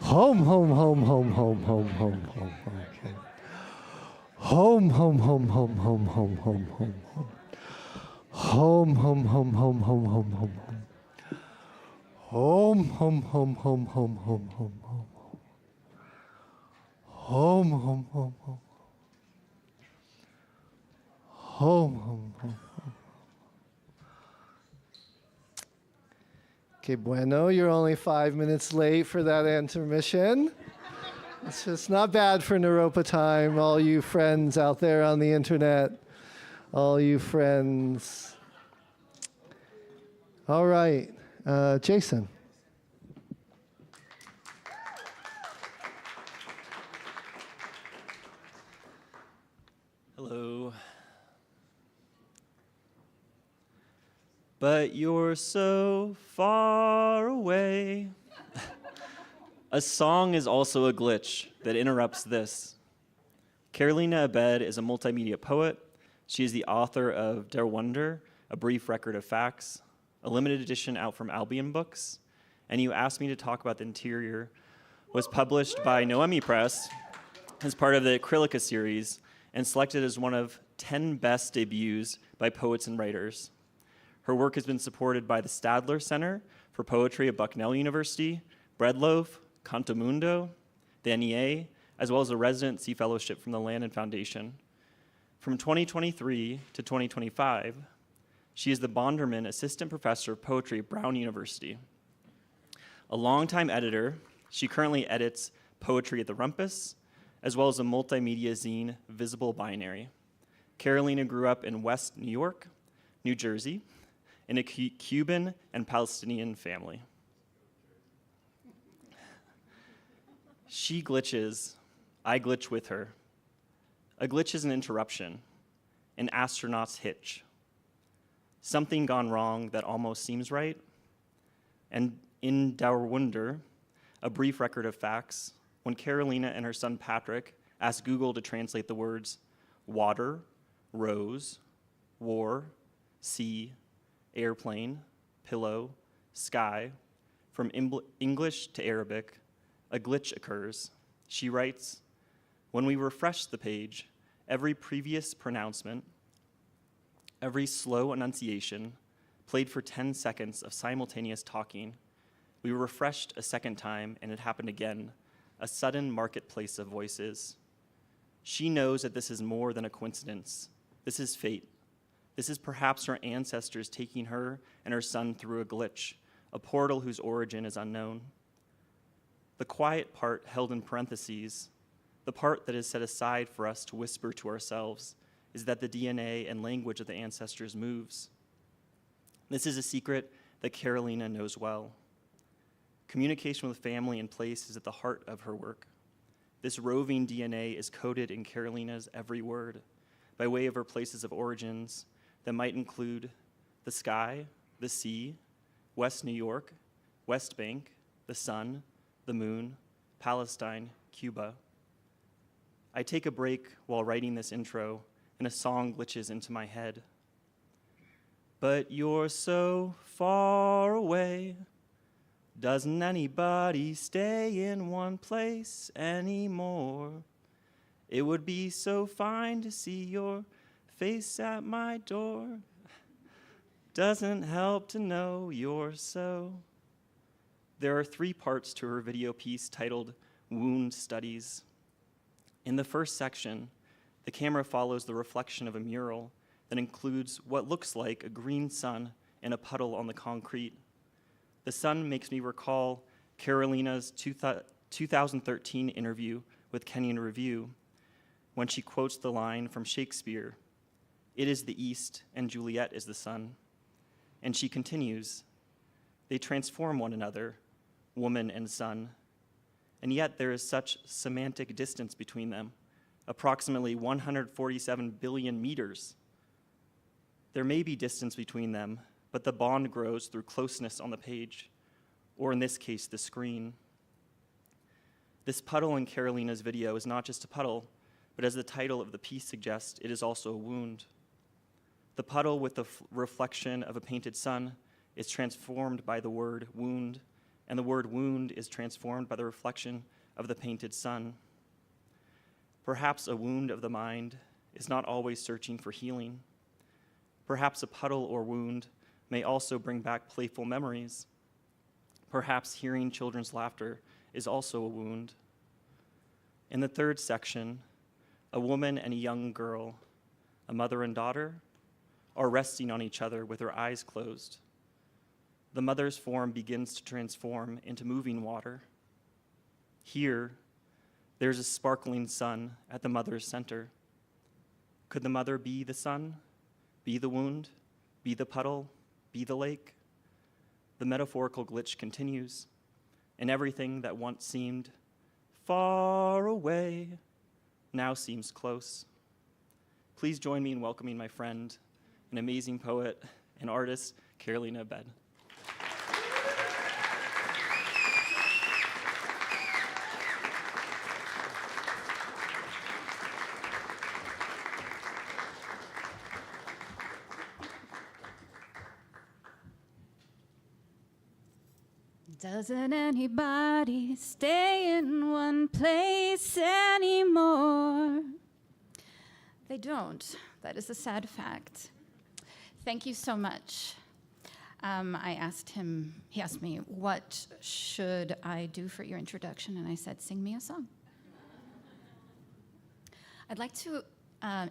Home, home, home, home, home, home, home, home. Okay. Home, home, home, home, home, home, home, home, home. Home, home, home, home, home, home, home, home. Home, home, home, home, home, home, home, home. Home, home, home, home. Home, home, home. Okay, bueno, you're only 5 minutes late for that intermission. It's just not bad for Naropa time, all you friends out there on the internet, all you friends. All right, Jason. Hello. But you're so far away. A song is also a glitch that interrupts this. Carolina Abed is a multimedia poet. She is the author of Der Wunder, A Brief Record of Facts, a limited edition out from Albion Books. And You Asked Me to Talk About the Interior was published by Noemi Press as part of the Acrylica series and selected as one of 10 best debuts by poets and writers. Her work has been supported by the Stadler Center for Poetry at Bucknell University, Breadloaf, Cantomundo, the NEA, as well as a residency fellowship from the Landon Foundation. From 2023 to 2025, she is the Bonderman Assistant Professor of Poetry at Brown University. A longtime editor, she currently edits Poetry at the Rumpus, as well as a multimedia zine, Visible Binary. Carolina grew up in West New York, New Jersey, in a Cuban and Palestinian family. She glitches, I glitch with her. A glitch is an interruption, an astronaut's hitch. Something gone wrong that almost seems right. And in Der Wunder, A Brief Record of Facts, when Carolina and her son Patrick asked Google to translate the words water, rose, war, sea, airplane, pillow, sky, from English to Arabic, a glitch occurs. She writes, when we refresh the page, every previous pronouncement, every slow enunciation, played for 10 seconds of simultaneous talking. We were refreshed a second time, and it happened again, a sudden marketplace of voices. She knows that this is more than a coincidence. This is fate. This is perhaps her ancestors taking her and her son through a glitch, a portal whose origin is unknown. The quiet part held in parentheses, the part that is set aside for us to whisper to ourselves, is that the DNA and language of the ancestors moves. This is a secret that Carolina knows well. Communication with family and place is at the heart of her work. This roving DNA is coded in Carolina's every word, by way of her places of origins that might include the sky, the sea, West New York, West Bank, the sun, the moon, Palestine, Cuba. I take a break while writing this intro, and a song glitches into my head. But you're so far away. Doesn't anybody stay in one place anymore? It would be so fine to see your face at my door. Doesn't help to know you're so. There are 3 parts to her video piece titled Wound Studies. In the first section, the camera follows the reflection of a mural that includes what looks like a green sun and a puddle on the concrete. The sun makes me recall Carolina's 2013 interview with Kenyon Review, when she quotes the line from Shakespeare, "It is the east, and Juliet is the sun." And she continues, "They transform one another, woman and sun, and yet there is such semantic distance between them, approximately 147 billion meters. There may be distance between them, but the bond grows through closeness on the page, or in this case, the screen. This puddle in Carolina's video is not just a puddle, but as the title of the piece suggests, it is also a wound. The puddle with the reflection of a painted sun is transformed by the word wound, and the word wound is transformed by the reflection of the painted sun. Perhaps a wound of the mind is not always searching for healing. Perhaps a puddle or wound may also bring back playful memories. Perhaps hearing children's laughter is also a wound. In the third section, a woman and a young girl, a mother and daughter, are resting on each other with their eyes closed. The mother's form begins to transform into moving water. Here, there's a sparkling sun at the mother's center. Could the mother be the sun, be the wound, be the puddle, be the lake? The metaphorical glitch continues, and everything that once seemed far away now seems close. Please join me in welcoming my friend, an amazing poet and artist, Carolina Abed. Doesn't anybody stay in one place anymore? They don't. That is a sad fact. Thank you so much. He asked me, what should I do for your introduction? And I said, sing me a song. I'd like to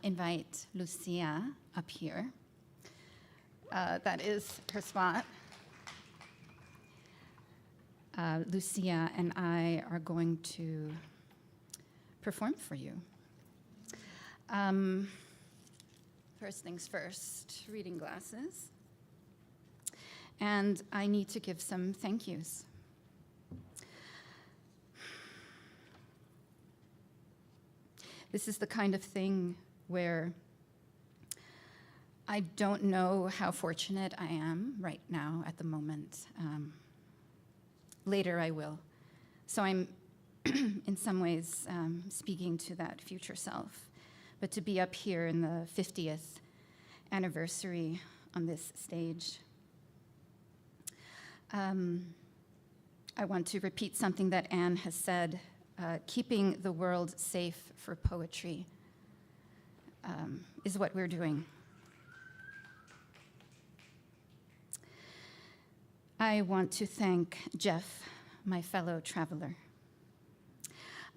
invite Lucia up here. That is her spot. Lucia and I are going to perform for you. First things first, reading glasses. And I need to give some thank yous. This is the kind of thing where I don't know how fortunate I am right now at the moment. Later I will. So I'm in some ways speaking to that future self. But to be up here in the 50th anniversary on this stage, I want to repeat something that Anne has said, keeping the world safe for poetry is what we're doing. I want to thank Jeff, my fellow traveler.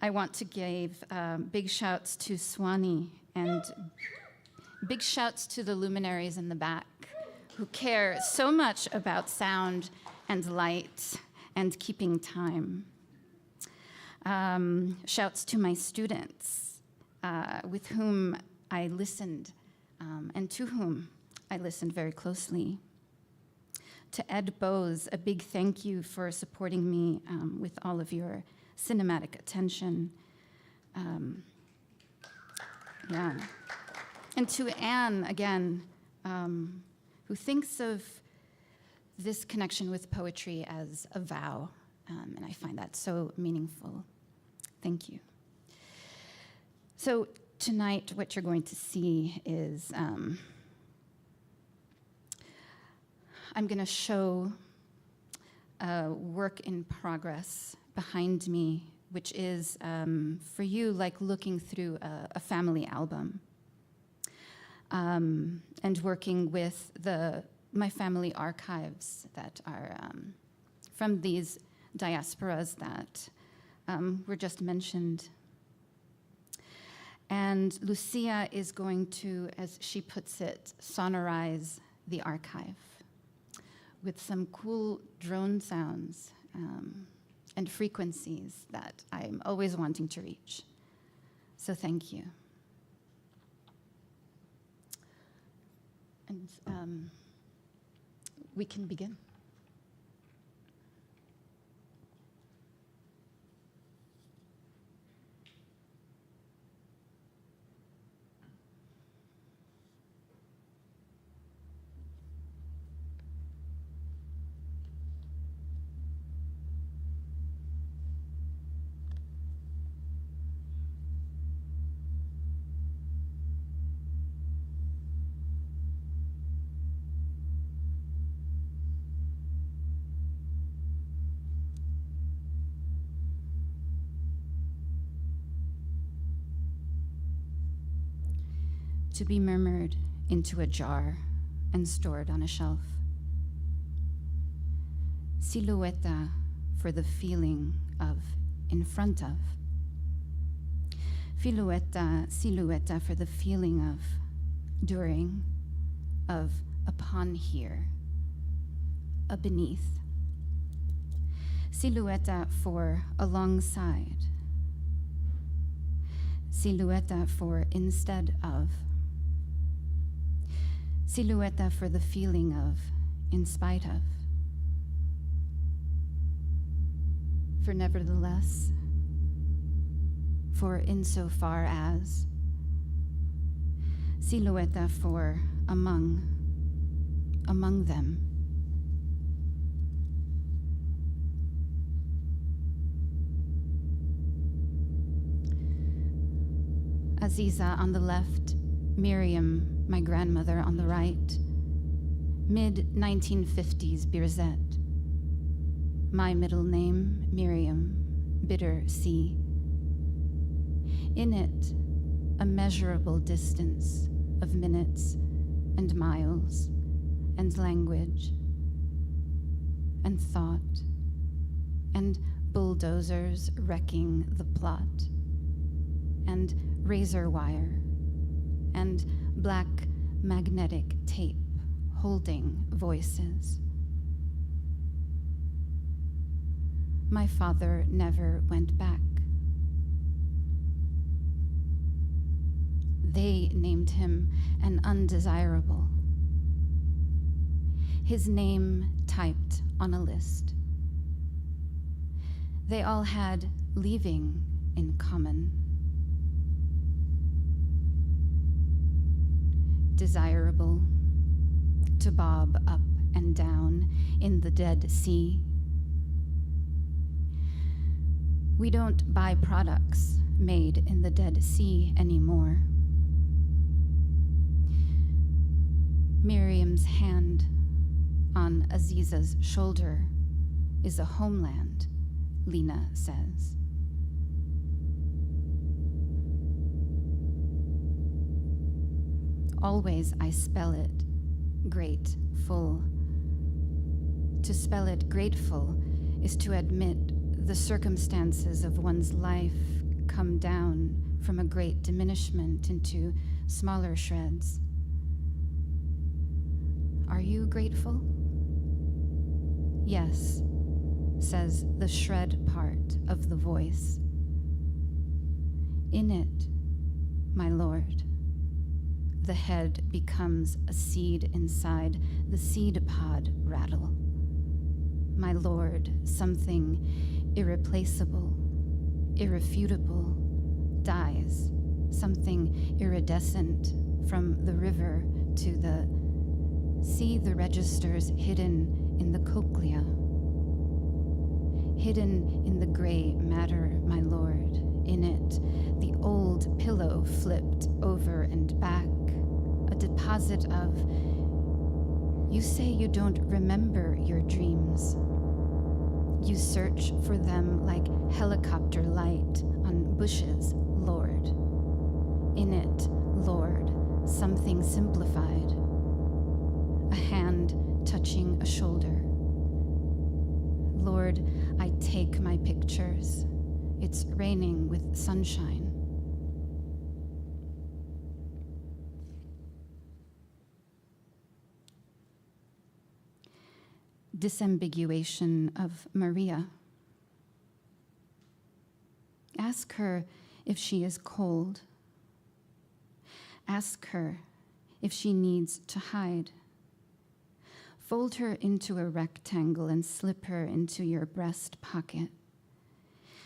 I want to give big shouts to Swanee and big shouts to the luminaries in the back who care so much about sound and light and keeping time. Shouts to my students with whom I listened and to whom I listened very closely. To Ed Bose, a big thank you for supporting me with all of your cinematic attention. Yeah. And to Anne, again, who thinks of this connection with poetry as a vow, and I find that so meaningful. Thank you. So tonight, what you're going to see is I'm going to show a work in progress behind me, which is for you like looking through a family album and working with my family archives that are from these diasporas that were just mentioned. And Lucia is going to, as she puts it, sonorize the archive with some cool drone sounds and frequencies that I'm always wanting to reach. So thank you. And we can begin. to be murmured into a jar and stored on a shelf. Silueta for the feeling of in front of. Silueta for the feeling of during, of upon here, a beneath. Silueta for alongside. Silueta for instead of. Silueta for the feeling of in spite of. For nevertheless, for insofar as. Silueta for among them. Aziza on the left, Miriam, my grandmother, on the right. Mid-1950s Birzet. My middle name, Miriam, bitter sea. In it, a measurable distance of minutes and miles and language and thought and bulldozers wrecking the plot and razor wire and black magnetic tape holding voices. My father never went back. They named him an undesirable. His name typed on a list. They all had leaving in common. Desirable to bob up and down in the Dead Sea. We don't buy products made in the Dead Sea anymore. Miriam's hand on Aziza's shoulder is a homeland, Lena says. Always I spell it grateful. To spell it grateful is to admit the circumstances of one's life come down from a great diminishment into smaller shreds. Are you grateful? Yes, says the shred part of the voice. In it, my Lord, the head becomes a seed inside the seed pod rattle. My Lord, something irreplaceable, irrefutable, dies, something iridescent from the river to the see the registers hidden in the cochlea, hidden in the gray matter, my Lord, in it, the old pillow flipped over and back, a deposit of, you say you don't remember your dreams. You search for them like helicopter light on bushes, Lord. In it, Lord, something simplified. A hand touching a shoulder. Lord, I take my pictures. It's raining with sunshine. Disambiguation of Maria. Ask her if she is cold. Ask her if she needs to hide. Fold her into a rectangle and slip her into your breast pocket.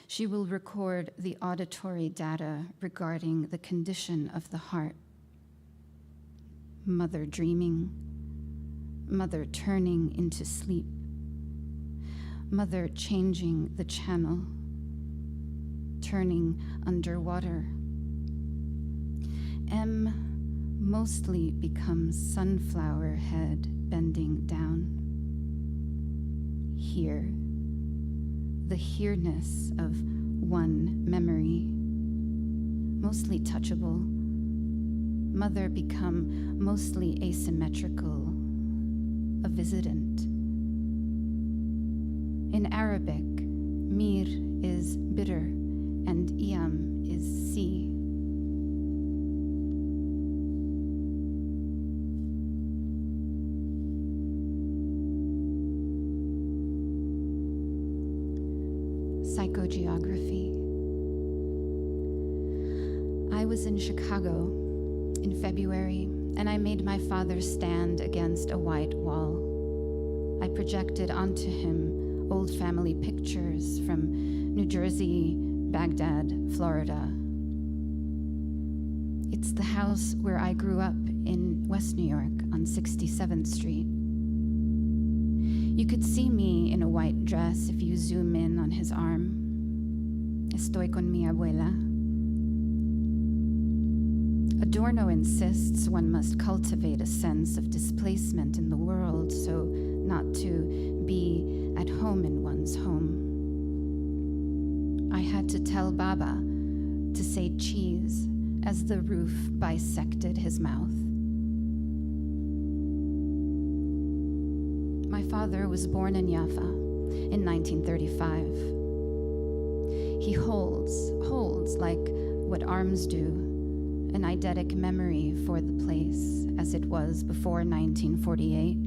She will record the auditory data regarding the condition of the heart. Mother dreaming, mother turning into sleep, mother changing the channel, turning underwater. M mostly becomes sunflower head bending down. Here, the here-ness of one memory, mostly touchable, mother become mostly asymmetrical, a visitant. In Arabic, mir is bitter and iam is sea. Psychogeography. I was in Chicago in February, and I made my father stand against a white wall. I projected onto him old family pictures from New Jersey, Baghdad, Florida. It's the house where I grew up in West New York on 67th Street. You could see me in a white dress if you zoom in on his arm. Estoy con mi abuela. Adorno insists one must cultivate a sense of displacement in the world so not to be at home in one's home. I had to tell Baba to say cheese as the roof bisected his mouth. My father was born in Jaffa in 1935. He holds like what arms do, an eidetic memory for the place as it was before 1948.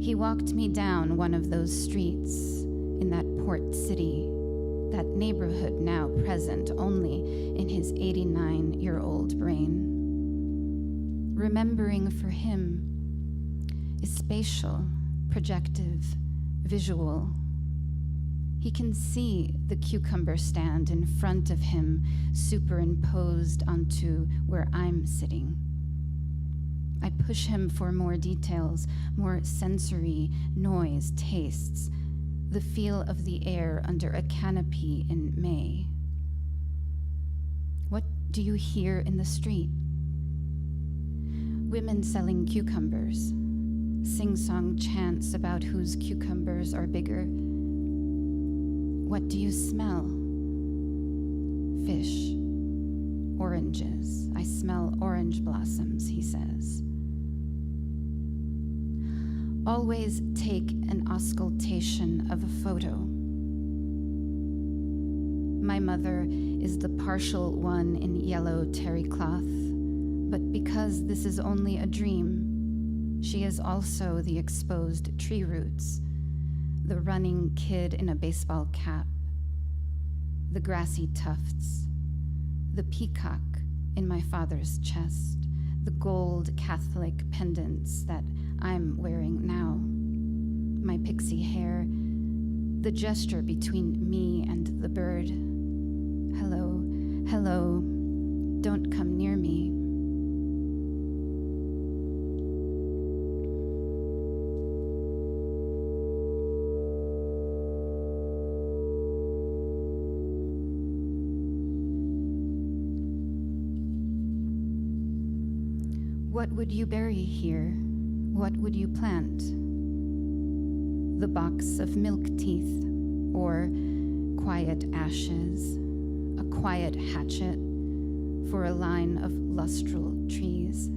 He walked me down one of those streets in that port city, that neighborhood now present only in his 89-year-old brain. Remembering for him is spatial, projective, visual. He can see the cucumber stand in front of him superimposed onto where I'm sitting. I push him for more details, more sensory, noise, tastes, the feel of the air under a canopy in May. What do you hear in the street? Women selling cucumbers, sing-song chants about whose cucumbers are bigger. What do you smell? Fish, oranges. I smell orange blossoms, he says. Always take an auscultation of a photo. My mother is the partial one in yellow terry cloth, but because this is only a dream, she is also the exposed tree roots, the running kid in a baseball cap, the grassy tufts, the peacock in my father's chest, the gold Catholic pendants that I'm wearing now, my pixie hair, the gesture between me and the bird. Hello, hello, don't come near me. What would you bury here? What would you plant? The box of milk teeth, or quiet ashes, a quiet hatchet for a line of lustral trees.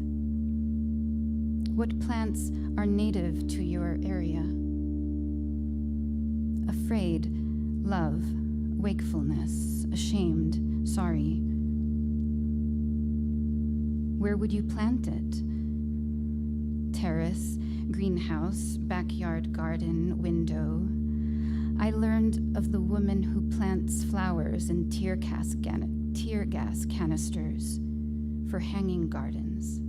What plants are native to your area? Afraid, love, wakefulness, ashamed, sorry. Where would you plant it? Terrace, greenhouse, backyard garden, window. I learned of the woman who plants flowers in tear gas canisters for hanging gardens.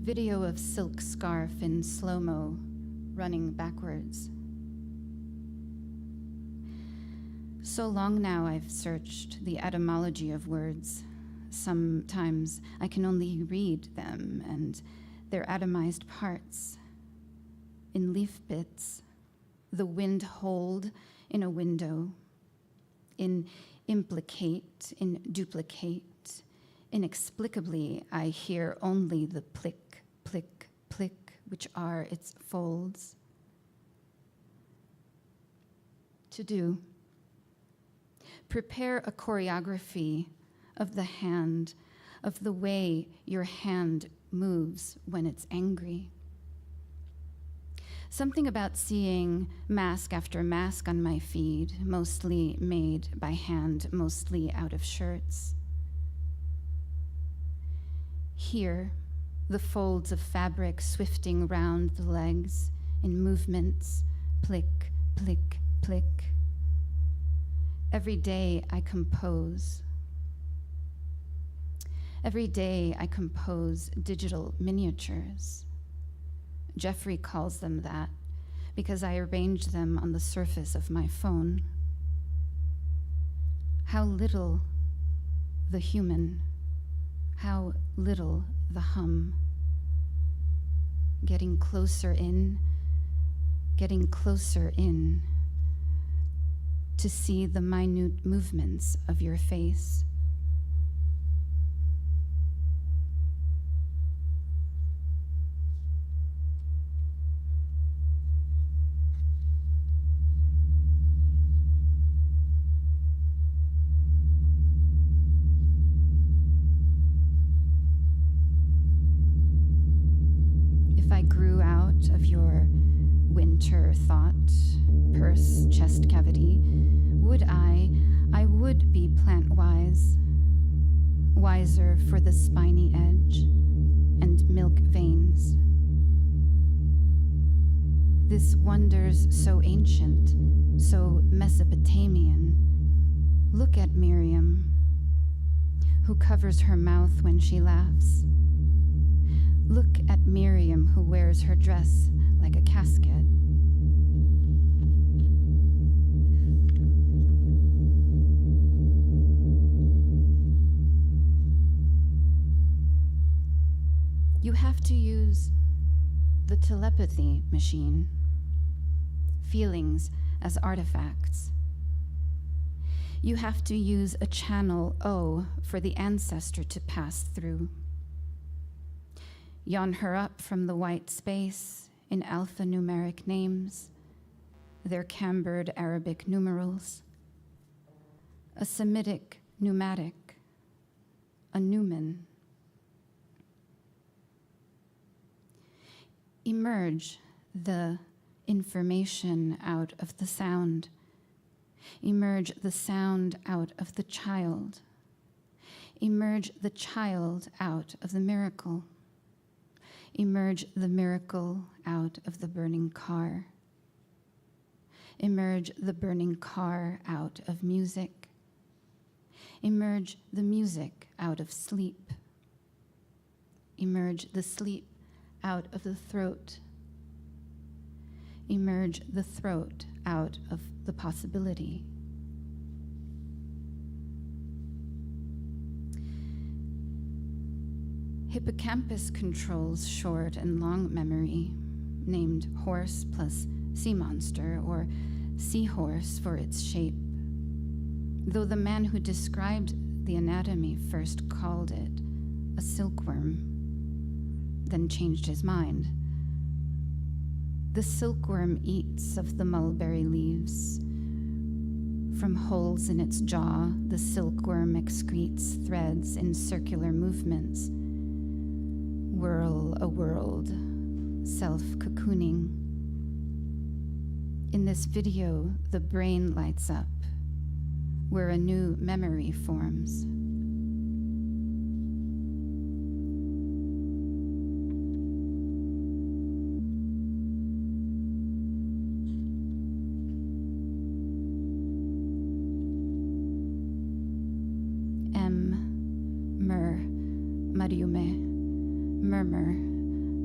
Video of silk scarf in slow-mo, running backwards. So long now I've searched the etymology of words. Sometimes I can only read them and their atomized parts. In leaf bits, the wind hold in a window. In implicate, in duplicate. Inexplicably, I hear only the plick, plick, plick, which are its folds. to do. Prepare a choreography of the hand, of the way your hand moves when it's angry. Something about seeing mask after mask on my feed, mostly made by hand, mostly out of shirts. Here, the folds of fabric swifting round the legs in movements, plick, plick, plick. Every day I compose. Every day I compose digital miniatures. Jeffrey calls them that because I arrange them on the surface of my phone. How little the human, how little the hum. Getting closer in to see the minute movements of your face. If I grew out of your winter thought, purse, chest cavity, I would be plant-wise, wiser for the spiny edge and milk veins. This wonder's so ancient, so Mesopotamian. Look at Miriam, who covers her mouth when she laughs. Look at Miriam, who wears her dress like a casket. You have to use the telepathy machine, feelings as artifacts. You have to use a channel O for the ancestor to pass through. Yawn her up from the white space in alphanumeric names, their cambered Arabic numerals, a Semitic pneumatic, a Numen. Emerge the information out of the sound. Emerge the sound out of the child. Emerge the child out of the miracle. Emerge the miracle out of the burning car. Emerge the burning car out of music. Emerge the music out of sleep. Emerge the sleep out of the throat. Emerge the throat out of the possibility. Hippocampus controls short and long memory, named horse plus sea monster or seahorse for its shape, though the man who described the anatomy first called it a silkworm, then changed his mind. The silkworm eats of the mulberry leaves. From holes in its jaw, the silkworm excretes threads in circular movements. Whirl a world, self-cocooning. In this video, the brain lights up, where a new memory forms. Mariume, murmur,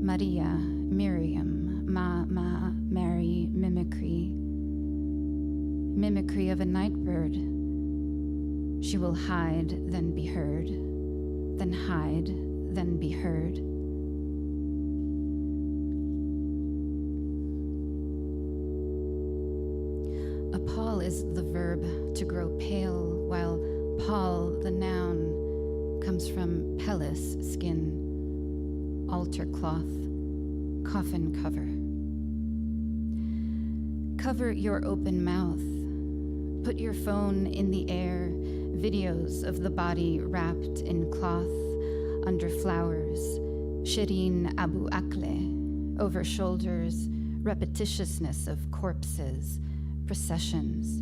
Maria, Miriam, Mary, mimicry. Mimicry of a night bird. She will hide, then be heard, then hide, then be heard. Appall is the verb to grow pale, while pall, the noun, comes from pellis, skin, altar cloth, coffin cover. Cover your open mouth, Put your phone in the air, videos of the body wrapped in cloth under flowers, Shirin Abu Akleh, over shoulders, repetitiousness of corpses, processions,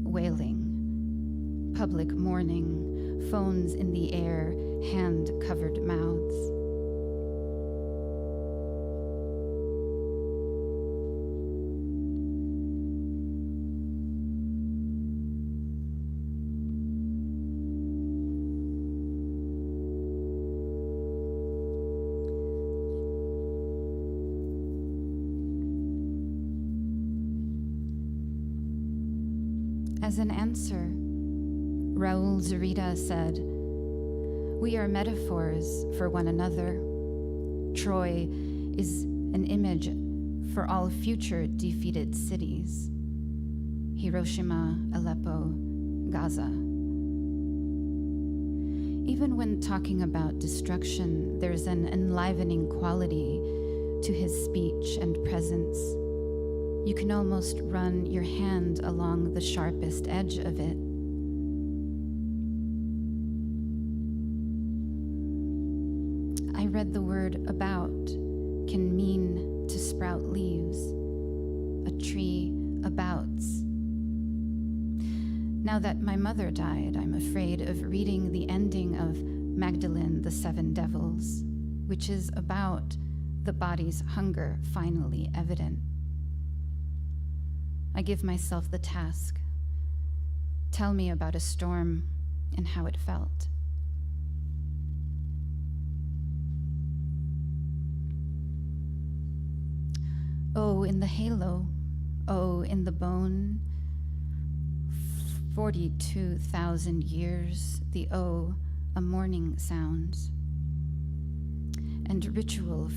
wailing, public mourning, phones in the air, hand-covered mouths. As an answer, Raul Zurita said, "We are metaphors for one another. Troy is an image for all future defeated cities. Hiroshima, Aleppo, Gaza." Even when talking about destruction, there's an enlivening quality to his speech and presence. You can almost run your hand along the sharpest edge of it. I read the word about can mean to sprout leaves, a tree abouts. Now that my mother died, I'm afraid of reading the ending of Magdalene the Seven Devils, which is about the body's hunger finally evident. I give myself the task. Tell me about a storm and how it felt. Oh, in the halo, oh, in the bone, 42,000 years, the oh, a morning sounds. And ritual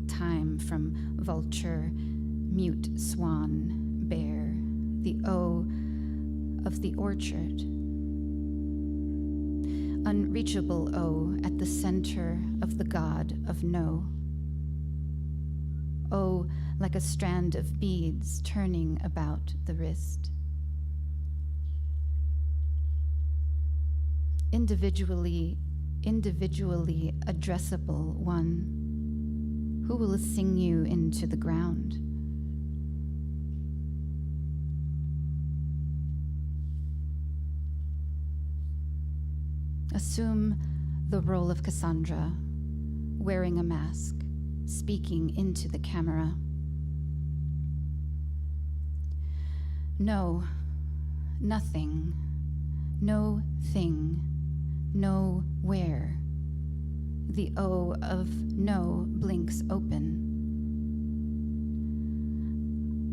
time from vulture, mute swan, bear, the O of the orchard. Unreachable O at the center of the god of no. O like a strand of beads turning about the wrist. Individually addressable one, who will sing you into the ground? Assume the role of Cassandra, wearing a mask, speaking into the camera. No, nothing, no thing, no where. The O of no blinks open.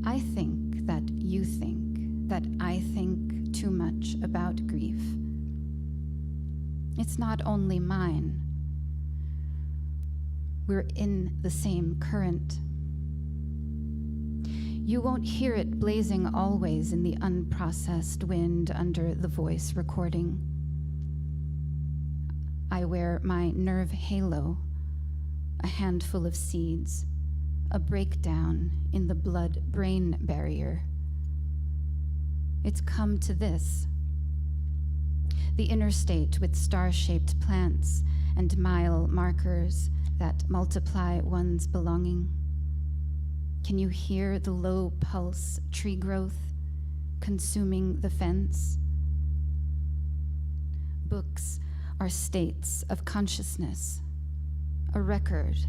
I think that you think that I think too much about grief. It's not only mine. We're in the same current. You won't hear it blazing always in the unprocessed wind under the voice recording. I wear my nerve halo, a handful of seeds, a breakdown in the blood-brain barrier. It's come to this. The interstate with star-shaped plants and mile markers that multiply one's belonging. Can you hear the low pulse tree growth consuming the fence? Books are states of consciousness, a record.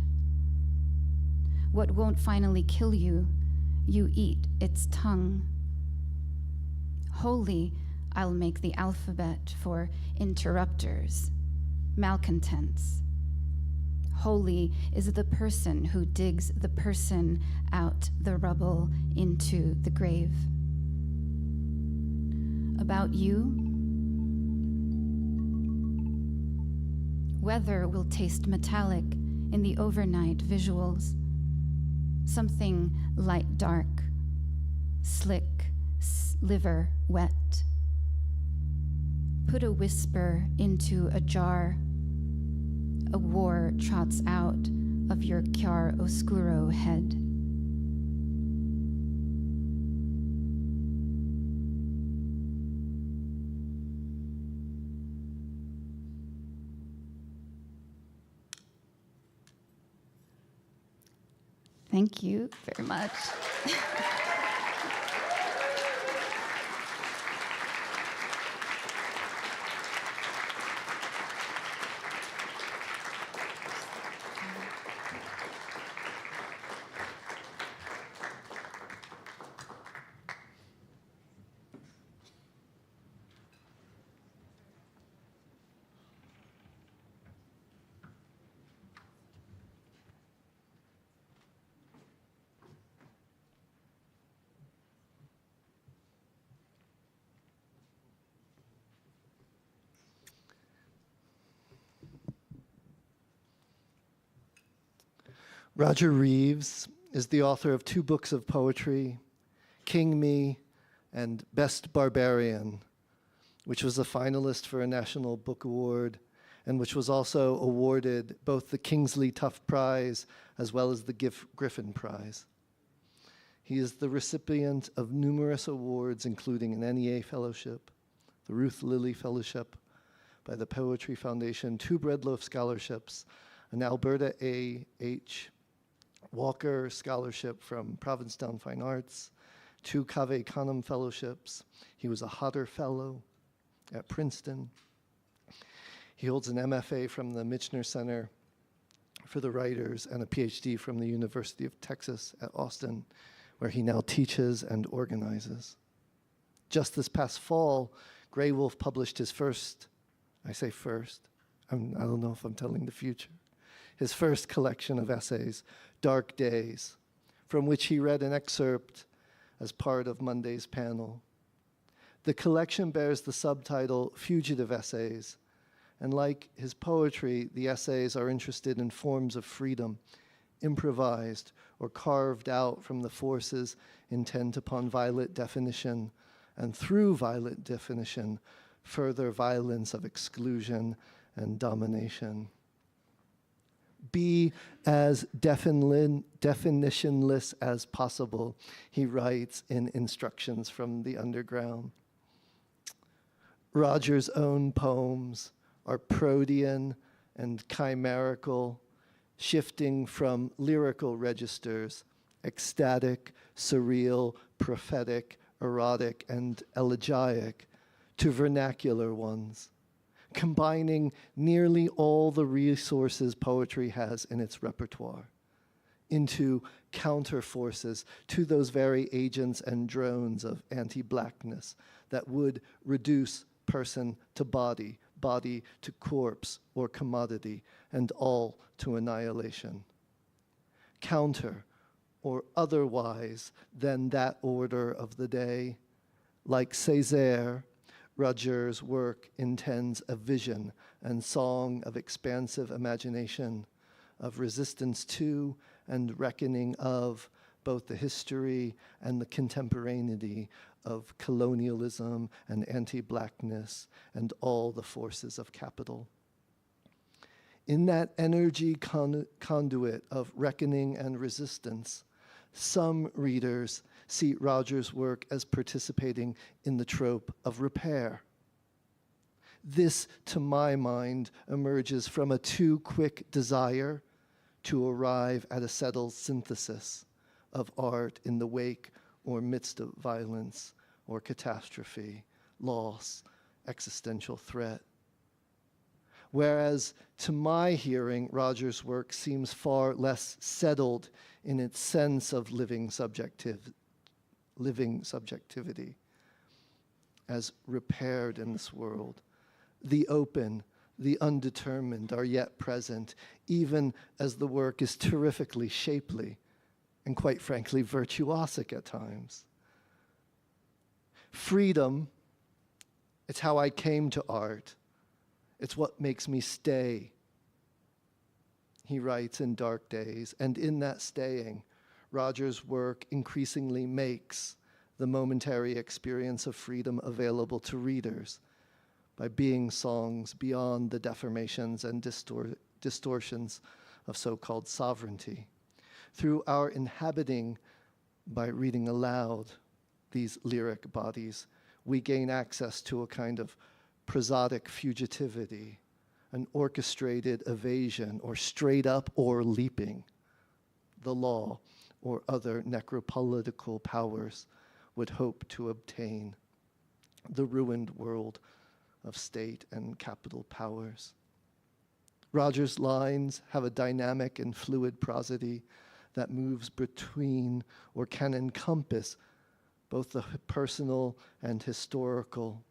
What won't finally kill you, you eat its tongue. Wholly, I'll make the alphabet for interrupters, malcontents. Holy is the person who digs the person out the rubble into the grave. About you, weather will taste metallic in the overnight visuals. Something light dark, slick, liver wet. Put a whisper into a jar. A war trots out of your chiaroscuro head. Thank you very much. Roger Reeves is the author of 2 books of poetry, King Me and Best Barbarian, which was a finalist for a National Book Award and which was also awarded both the Kingsley Tuff Prize as well as the Griffin Prize. He is the recipient of numerous awards, including an NEA Fellowship, the Ruth Lilly Fellowship by the Poetry Foundation, 2 Breadloaf Scholarships, an Alberta A.H. Walker Scholarship from Provincetown Fine Arts, 2 Cave Canem Fellowships. He was a Hodder Fellow at Princeton. He holds an MFA from the Michener Center for the Writers and a PhD from the University of Texas at Austin, where he now teaches and organizes. Just this past fall, Grey Wolf published his first, I say first, I don't know if I'm telling the future, his first collection of essays, Dark Days, from which he read an excerpt as part of Monday's panel. The collection bears the subtitle Fugitive Essays, and like his poetry, the essays are interested in forms of freedom, improvised or carved out from the forces intent upon violent definition, and through violent definition, further violence of exclusion and domination. Be as definitionless as possible, he writes in Instructions from the Underground. Roger's own poems are protean and chimerical, shifting from lyrical registers, ecstatic, surreal, prophetic, erotic, and elegiac, to vernacular ones, combining nearly all the resources poetry has in its repertoire into counterforces to those very agents and drones of anti-blackness that would reduce person to body, body to corpse or commodity, and all to annihilation. Counter or otherwise than that order of the day, like Césaire, Roger's work intends a vision and song of expansive imagination, of resistance to and reckoning of both the history and the contemporaneity of colonialism and anti-blackness and all the forces of capital. In that energy conduit of reckoning and resistance, some readers see Roger's work as participating in the trope of repair. This, to my mind, emerges from a too quick desire to arrive at a settled synthesis of art in the wake or midst of violence or catastrophe, loss, existential threat. Whereas, to my hearing, Roger's work seems far less settled in its sense of living subjectivity, as repaired in this world. The open, the undetermined are yet present, even as the work is terrifically shapely and, quite frankly, virtuosic at times. Freedom, it's how I came to art. It's what makes me stay, he writes in Dark Days, and in that staying, Roger's work increasingly makes the momentary experience of freedom available to readers by being songs beyond the deformations and distortions of so-called sovereignty. Through our inhabiting by reading aloud these lyric bodies, we gain access to a kind of prosodic fugitivity, an orchestrated evasion, or straight up or leaping the law or other necropolitical powers would hope to obtain. The ruined world of state and capital powers. Roger's lines have a dynamic and fluid prosody that moves between or can encompass both the personal and historical,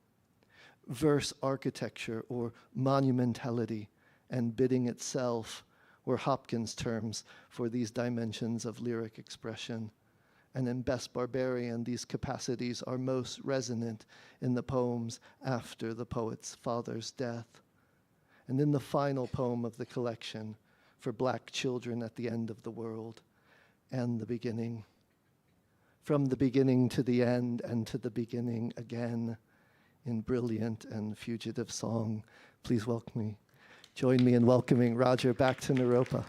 verse architecture or monumentality, and bidding itself were Hopkins' terms for these dimensions of lyric expression. And in Best Barbarian, these capacities are most resonant in the poems after the poet's father's death. And in the final poem of the collection, For Black Children at the End of the World and the Beginning. From the beginning to the end and to the beginning again, in brilliant and fugitive song. Please join me in welcoming Roger back to Naropa.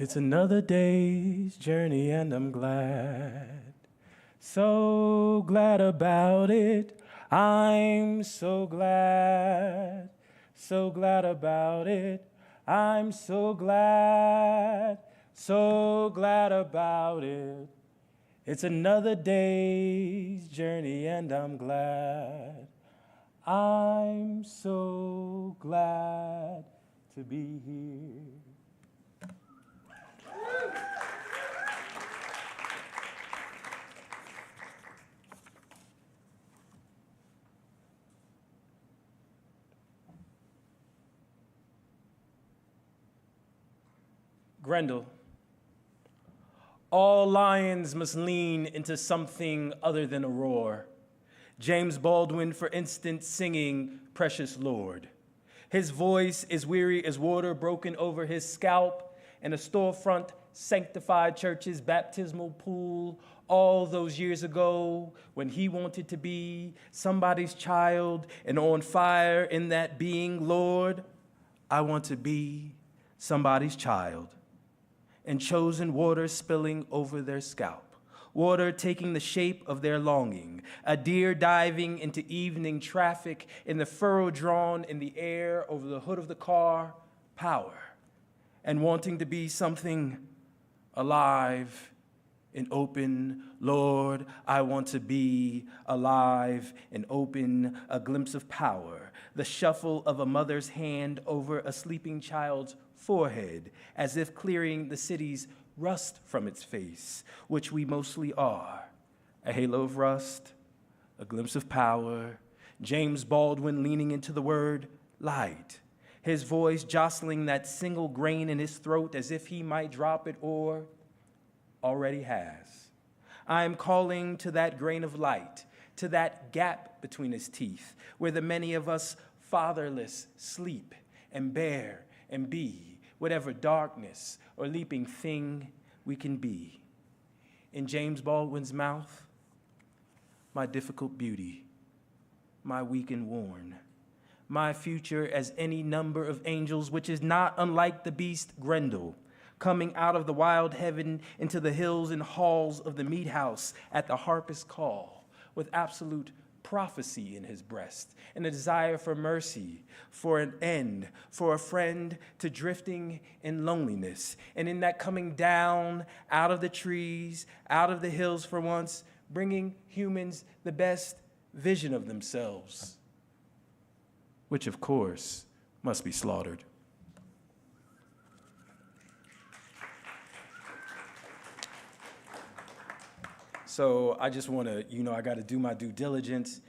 It's another day's journey and I'm glad, so glad about it. I'm so glad about it. I'm so glad about it. It's another day's journey and I'm glad. I'm so glad to be here. Grendel. All lions must lean into something other than a roar. James Baldwin, for instance, singing Precious Lord. His voice is weary as water broken over his scalp, and a storefront sanctified church's baptismal pool all those years ago when he wanted to be somebody's child and on fire in that being. Lord, I want to be somebody's child. And chosen water spilling over their scalp, water taking the shape of their longing, a deer diving into evening traffic in the furrow drawn in the air over the hood of the car, power, and wanting to be something alive and open. Lord, I want to be alive and open, a glimpse of power, the shuffle of a mother's hand over a sleeping child's forehead, as if clearing the city's rust from its face, which we mostly are. A halo of rust, a glimpse of power. James Baldwin leaning into the word light, his voice jostling that single grain in his throat as if he might drop it or already has. I am calling to that grain of light, to that gap between his teeth, where the many of us fatherless sleep and bear and be whatever darkness or leaping thing we can be. In James Baldwin's mouth, my difficult beauty, my weak and worn, my future as any number of angels, which is not unlike the beast Grendel, coming out of the wild heaven into the hills and halls of the meat house at the harpist's call, with absolute prophecy in his breast, and a desire for mercy, for an end, for a friend to drifting in loneliness. And in that coming down out of the trees, out of the hills for once, bringing humans the best vision of themselves, which of course must be slaughtered. So I just want to, I got to do my due diligence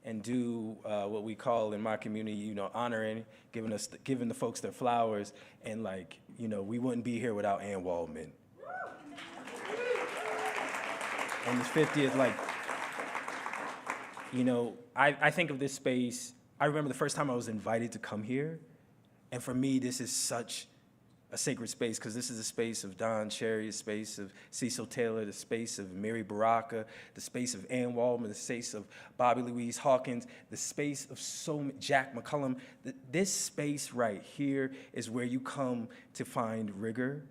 and do what we call in my community, honoring, giving the folks their flowers, and we wouldn't be here without Ann Waldman. And this 50th, I think of this space. I remember the first time I was invited to come here, And for me, this is such a sacred space, because this is a space of Don Cherry, a space of Cecil Taylor, the space of Mary Baraka, the space of Ann Waldman, the space of Bobby Louise Hawkins, the space of Jack McCullum. This space right here is where you come to find rigor,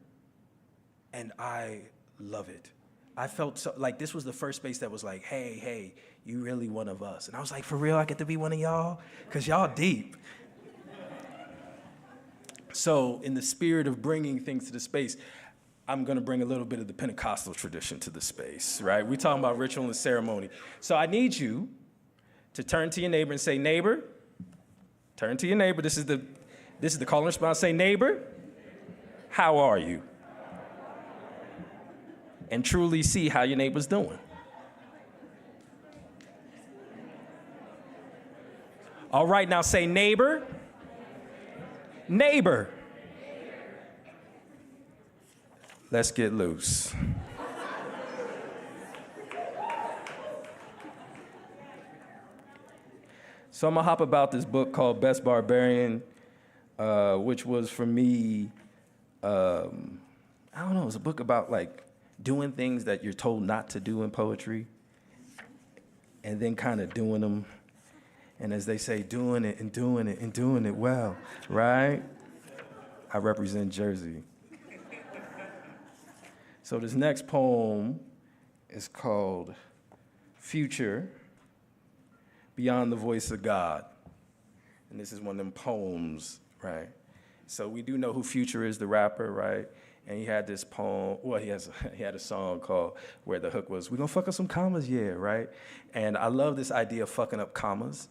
and I love it. I felt so, like this was the first space that was like, hey, you really one of us. And I was like, for real, I get to be one of y'all? Because y'all deep. So in the spirit of bringing things to the space, I'm going to bring a little bit of the Pentecostal tradition to the space, right? We're talking about ritual and ceremony. So I need you to turn to your neighbor and say, neighbor, turn to your neighbor. This is the call and response. Say, neighbor, how are you? And truly see how your neighbor's doing. All right, now say neighbor. Neighbor. Let's get loose. So I'm gonna hop about this book called Best Barbarian, which was for me, I don't know, it was a book about like doing things that you're told not to do in poetry, and then kind of doing them. And as they say, doing it and doing it and doing it well, right? I represent Jersey. So this next poem is called Future, Beyond the Voice of God. And this is one of them poems, right? So we do know who Future is, the rapper, right? And he had this poem, well, he had a song called, where the hook was, "We gonna fuck up some commas, yeah," right? And I love this idea of fucking up commas.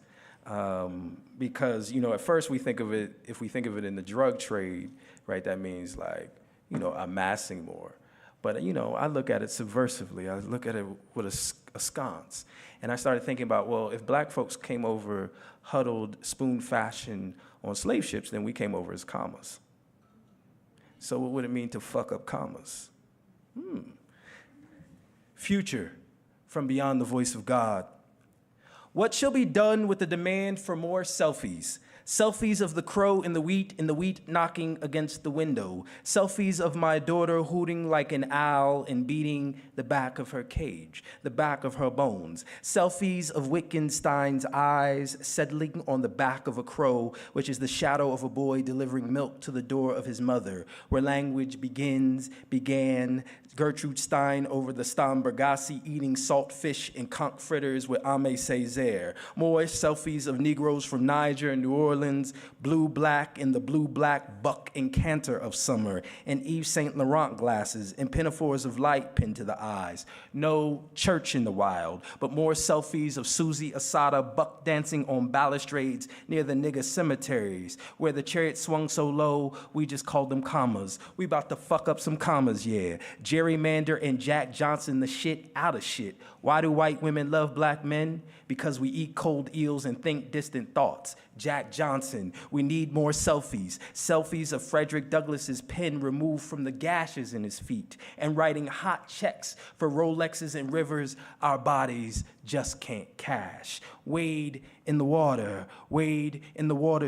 Because, at first if we think of it in the drug trade, right, that means like, amassing more. But, I look at it subversively. I look at it with a sconce. And I started thinking about, well, if black folks came over huddled spoon fashion on slave ships, then we came over as commas. So what would it mean to fuck up commas? Future, from beyond the voice of God. What shall be done with the demand for more selfies? Selfies of the crow in the wheat knocking against the window. Selfies of my daughter hooting like an owl and beating the back of her cage, the back of her bones. Selfies of Wittgenstein's eyes settling on the back of a crow, which is the shadow of a boy delivering milk to the door of his mother, where language began. Gertrude Stein over the Stambergasi eating salt fish and conch fritters with Aimé Césaire. More selfies of Negroes from Niger and New Orleans, blue-black in the blue-black buck and canter of summer, and Yves Saint Laurent glasses and pinafores of light pinned to the eyes. No church in the wild, but more selfies of Susie Asada buck dancing on balustrades near the nigger cemeteries, where the chariot swung so low, we just called them commas. We about to fuck up some commas, yeah. Gerrymander and Jack Johnson the shit out of shit. Why do white women love black men? Because we eat cold eels and think distant thoughts. Jack Johnson, we need more selfies. Selfies of Frederick Douglass's pen removed from the gashes in his feet, and writing hot checks for Rolexes and rivers our bodies just can't cash. Wade in the water,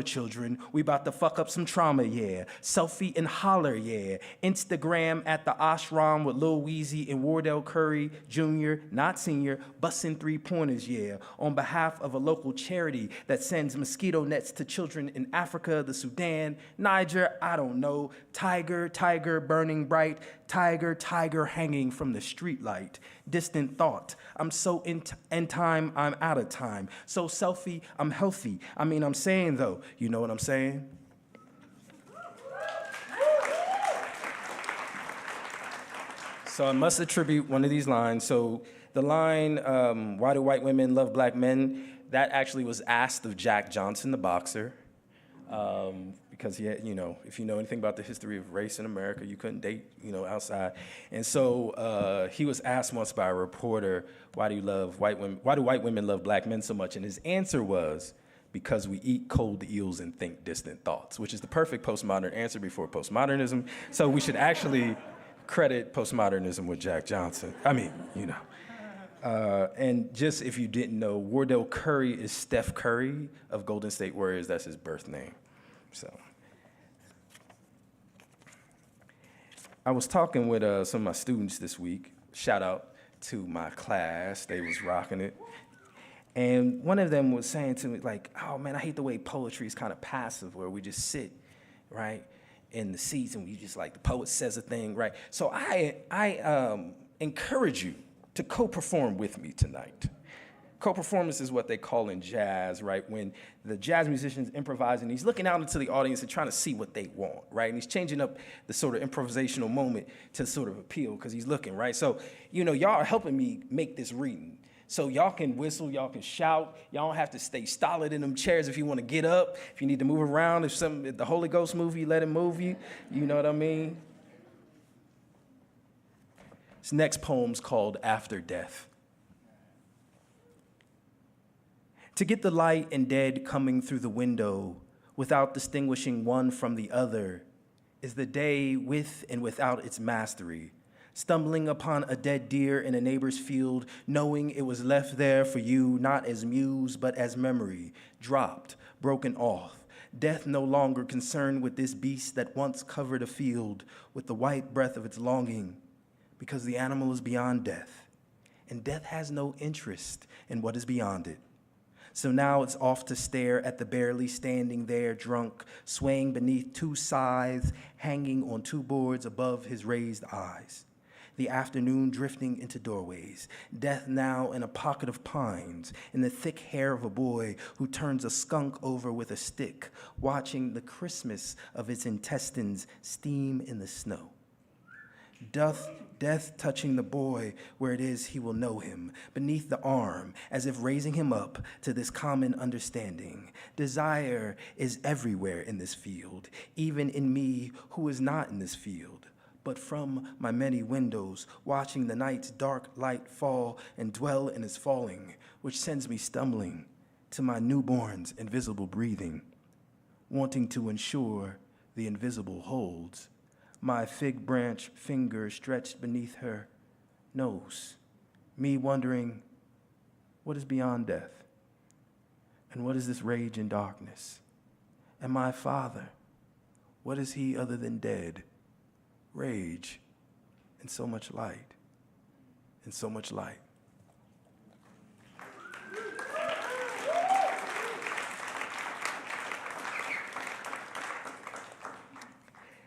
children. We about to fuck up some trauma, yeah. Selfie and holler, yeah. Instagram at the ashram with Lil Weezy and Wardell Curry Jr., not senior, busting 3-pointers, yeah. On behalf of a local charity that sends mosquito nets to children in Africa, the Sudan, Niger, I don't know. Tiger, tiger burning bright. Tiger, tiger hanging from the streetlight. Distant thought. I'm so in time, I'm out of time. So selfie, I'm healthy. I'm saying though, you know what I'm saying? So I must attribute one of these lines. So the line, why do white women love black men? That actually was asked of Jack Johnson, the boxer. Because he had, if you know anything about the history of race in America, you couldn't date, outside. And so he was asked once by a reporter, why do white women love black men so much? And his answer was, because we eat cold eels and think distant thoughts, which is the perfect postmodern answer before postmodernism. So we should actually credit postmodernism with Jack Johnson. And just if you didn't know, Wardell Curry is Steph Curry of Golden State Warriors. That's his birth name. So I was talking with some of my students this week. Shout out to my class. They was rocking it. And one of them was saying to me, like, oh man, I hate the way poetry is kind of passive, where we just sit, right, in the seats and we just like, the poet says a thing, right? So I encourage you to co-perform with me tonight. Co-performance is what they call in jazz, right? When the jazz musician's improvising, he's looking out into the audience and trying to see what they want, right? And he's changing up the sort of improvisational moment to sort of appeal because he's looking, right? So, you know, y'all are helping me make this reading. So y'all can whistle, y'all can shout, y'all don't have to stay stolid in them chairs if you want to get if you need to move around, if the Holy Ghost move you, let him move you, you know what I mean? This next poem's called After Death. To get the light and dead coming through the window without distinguishing one from the other is the day with and without its mastery. Stumbling upon a dead deer in a neighbor's field, knowing it was left there for you not as muse but as memory, dropped, broken off. Death no longer concerned with this beast that once covered a field with the white breath of its longing, because the animal is beyond death, and death has no interest in what is beyond it. So now it's off to stare at the barely standing there drunk, swaying beneath two scythes, hanging on two boards above his raised eyes. The afternoon drifting into doorways, death now in a pocket of pines, in the thick hair of a boy who turns a skunk over with a stick, watching the Christmas of its intestines steam in the snow. Death touching the boy where it is he will know him, beneath the arm, as if raising him up to this common understanding. Desire is everywhere in this field, even in me who is not in this field. But from my many windows, watching the night's dark light fall and dwell in its falling, which sends me stumbling to my newborn's invisible breathing, wanting to ensure the invisible holds. My fig branch finger stretched beneath her nose, me wondering what is beyond death, and what is this rage and darkness? And my father, what is he other than dead? Rage, and so much light, and so much light.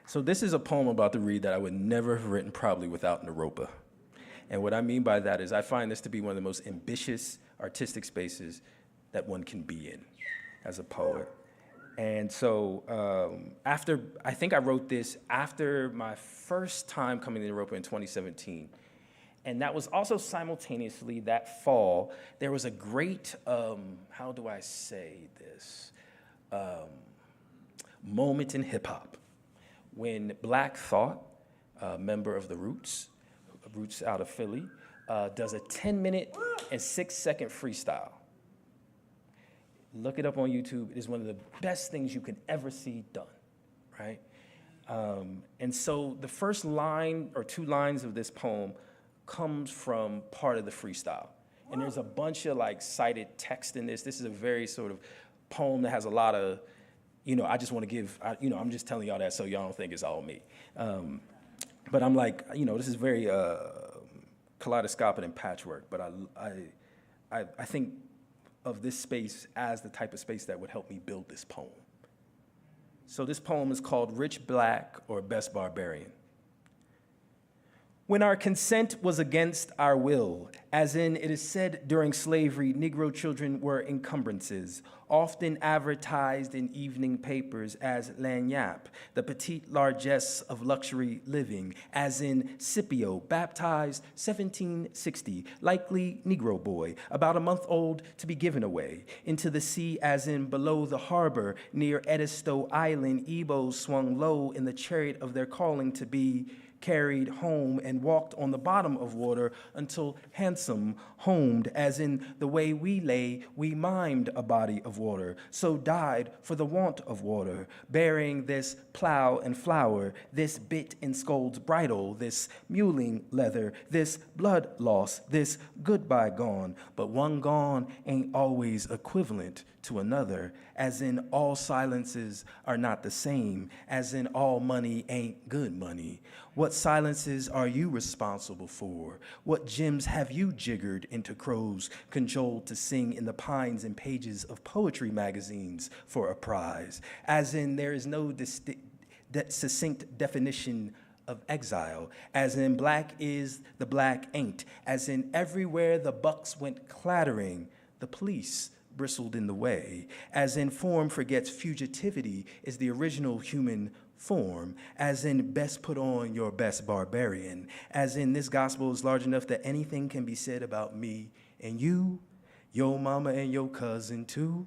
So this is a poem I'm about to read that I would never have written probably without Naropa. And what I mean by that is I find this to be one of the most ambitious artistic spaces that one can be in as a poet. And so I think I wrote this after my first time coming to Naropa in 2017. And that was also simultaneously that fall, there was a great, how do I say this, moment in hip hop when Black Thought, a member of the Roots out of Philly, does a 10-minute and 6-second freestyle. Look it up on YouTube. It is one of the best things you could ever see done, right? And so the first line or two lines of this poem comes from part of the freestyle. And there's a bunch of like cited text in this. This is a very sort of poem that has a lot of, I just want to give, I'm just telling y'all that so y'all don't think it's all me. But I'm like, this is very kaleidoscopic and patchwork, but I think of this space as the type of space that would help me build this poem. So this poem is called Rich Black or Best Barbarian. When our consent was against our will, as in it is said during slavery, Negro children were encumbrances, often advertised in evening papers as lagniappe, the petite largesse of luxury living, as in Scipio, baptized 1760, likely Negro boy, about a month old to be given away, into the sea as in below the harbor near Edisto Island, Ebos swung low in the chariot of their calling to be carried home and walked on the bottom of water until handsome homed, as in the way we lay, we mimed a body of water, so died for the want of water, bearing this plow and flower, this bit in scold's bridle, this muling leather, this blood loss, this goodbye gone, but one gone ain't always equivalent to another, as in all silences are not the same, as in all money ain't good money. What What silences are you responsible for? What gems have you jiggered into crows, cajoled to sing in the pines and pages of poetry magazines for a prize? As in, there is no succinct definition of exile, as in black is the black ain't, as in everywhere the bucks went clattering, the police bristled in the way, as in form forgets fugitivity is the original human form, as in best put on your best barbarian, as in this gospel is large enough that anything can be said about me and you, your mama and your cousin too.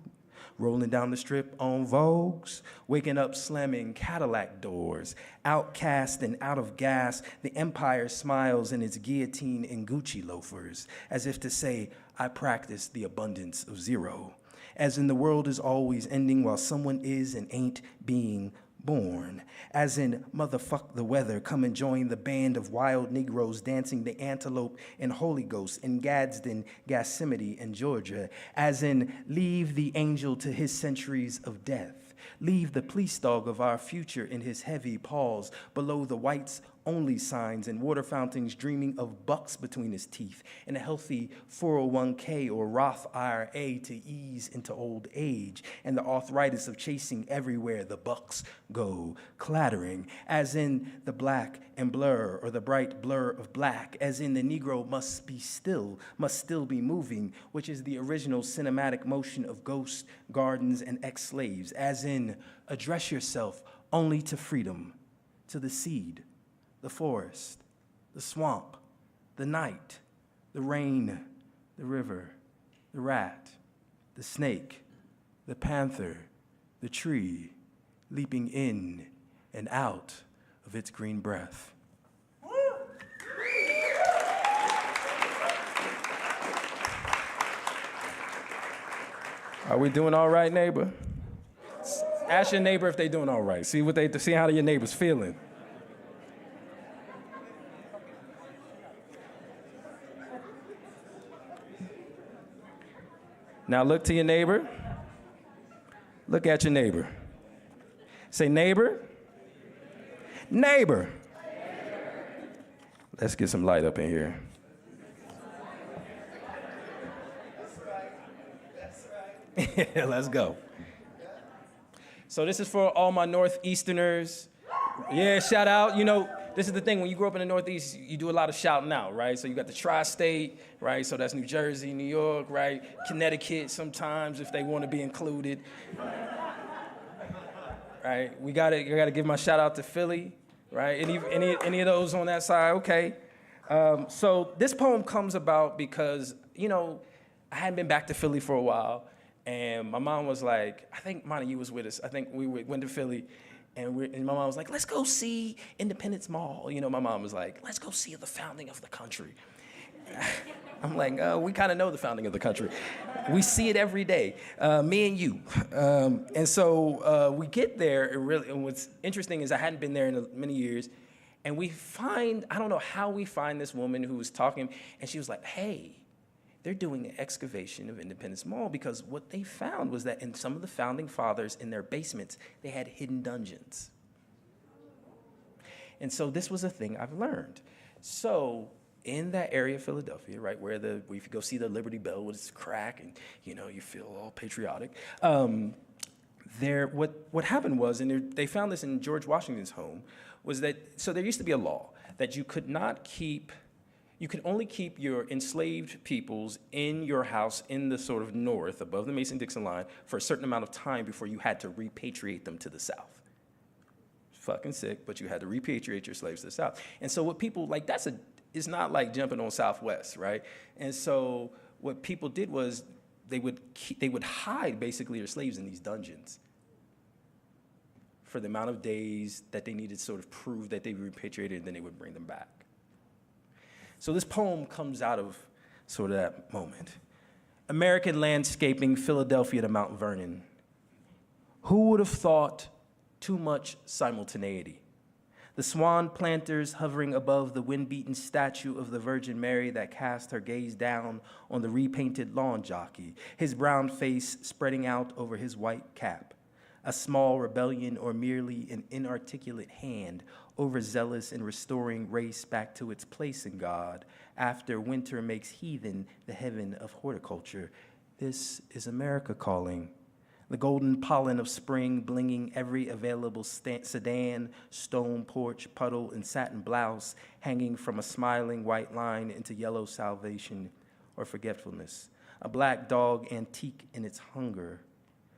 Rolling down the strip on Vogues, waking up slamming Cadillac doors, outcast and out of gas, the empire smiles in its guillotine and Gucci loafers, as if to say, I practice the abundance of zero. As in the world is always ending while someone is and ain't being born. As in, motherfuck the weather, come and join the band of wild Negroes dancing the antelope and Holy Ghost in Gadsden, Gethsemane, and Georgia. As in, leave the angel to his centuries of death. Leave the police dog of our future in his heavy paws below the whites only signs and water fountains dreaming of bucks between his teeth and a healthy 401k or Roth IRA to ease into old age and the arthritis of chasing everywhere the bucks go clattering, as in the black and blur or the bright blur of black, as in the Negro must still be moving, which is the original cinematic motion of ghosts, gardens, and ex-slaves, as in address yourself only to freedom, to the seed, the forest, the swamp, the night, the rain, the river, the rat, the snake, the panther, the tree, leaping in and out of its green breath. Are we doing all right, neighbor? Ask your neighbor if they're doing all right. See how your neighbor's feeling. Now look to your neighbor. Look at your neighbor. Say, neighbor. Neighbor. Let's get some light up in here. Yeah, let's go. So this is for all my Northeasterners. Yeah, shout out. You know, this is the thing, when you grow up in the Northeast, you do a lot of shouting out, right? So you got the tri-state, right? So that's New Jersey, New York, right? Connecticut sometimes if they want to be included. Right? I gotta give my shout out to Philly, right? Any of those on that side? Okay. So this poem comes about because, you know, I hadn't been back to Philly for a while, and my mom was like, I think Montague was with us. I think we went to Philly. And my mom was like, let's go see Independence Mall. You know, my mom was like, let's go see the founding of the country. I'm like, we kind of know the founding of the country. We see it every day, me and you. And so we get there, and what's interesting is I hadn't been there in many years, and we find, I don't know how we find this woman who was talking, and she was like, hey, they're doing an excavation of Independence Mall because what they found was that in some of the founding fathers, in their basements, they had hidden dungeons. And so this was a thing I've learned. So in that area of Philadelphia, right, where you go see the Liberty Bell with its crack and, you know, you feel all patriotic, what happened was, and they found this in George Washington's home, was that, so there used to be a law that you could only keep your enslaved peoples in your house in the sort of north, above the Mason-Dixon line, for a certain amount of time before you had to repatriate them to the south. Fucking sick, but you had to repatriate your slaves to the south. And so what people, like, it's not like jumping on Southwest, right? And so what people did was they would hide basically their slaves in these dungeons for the amount of days that they needed to sort of prove that they repatriated, and then they would bring them back. So this poem comes out of sort of that moment. American landscaping, Philadelphia to Mount Vernon. Who would have thought too much simultaneity? The swan planters hovering above the wind-beaten statue of the Virgin Mary that cast her gaze down on the repainted lawn jockey, his brown face spreading out over his white cap. a small rebellion or merely an inarticulate hand overzealous in restoring race back to its place in God after winter makes heathen the heaven of horticulture. This is America calling. The golden pollen of spring blinging every available sedan, stone porch, puddle, and satin blouse hanging from a smiling white line into yellow salvation or forgetfulness. A black dog antique in its hunger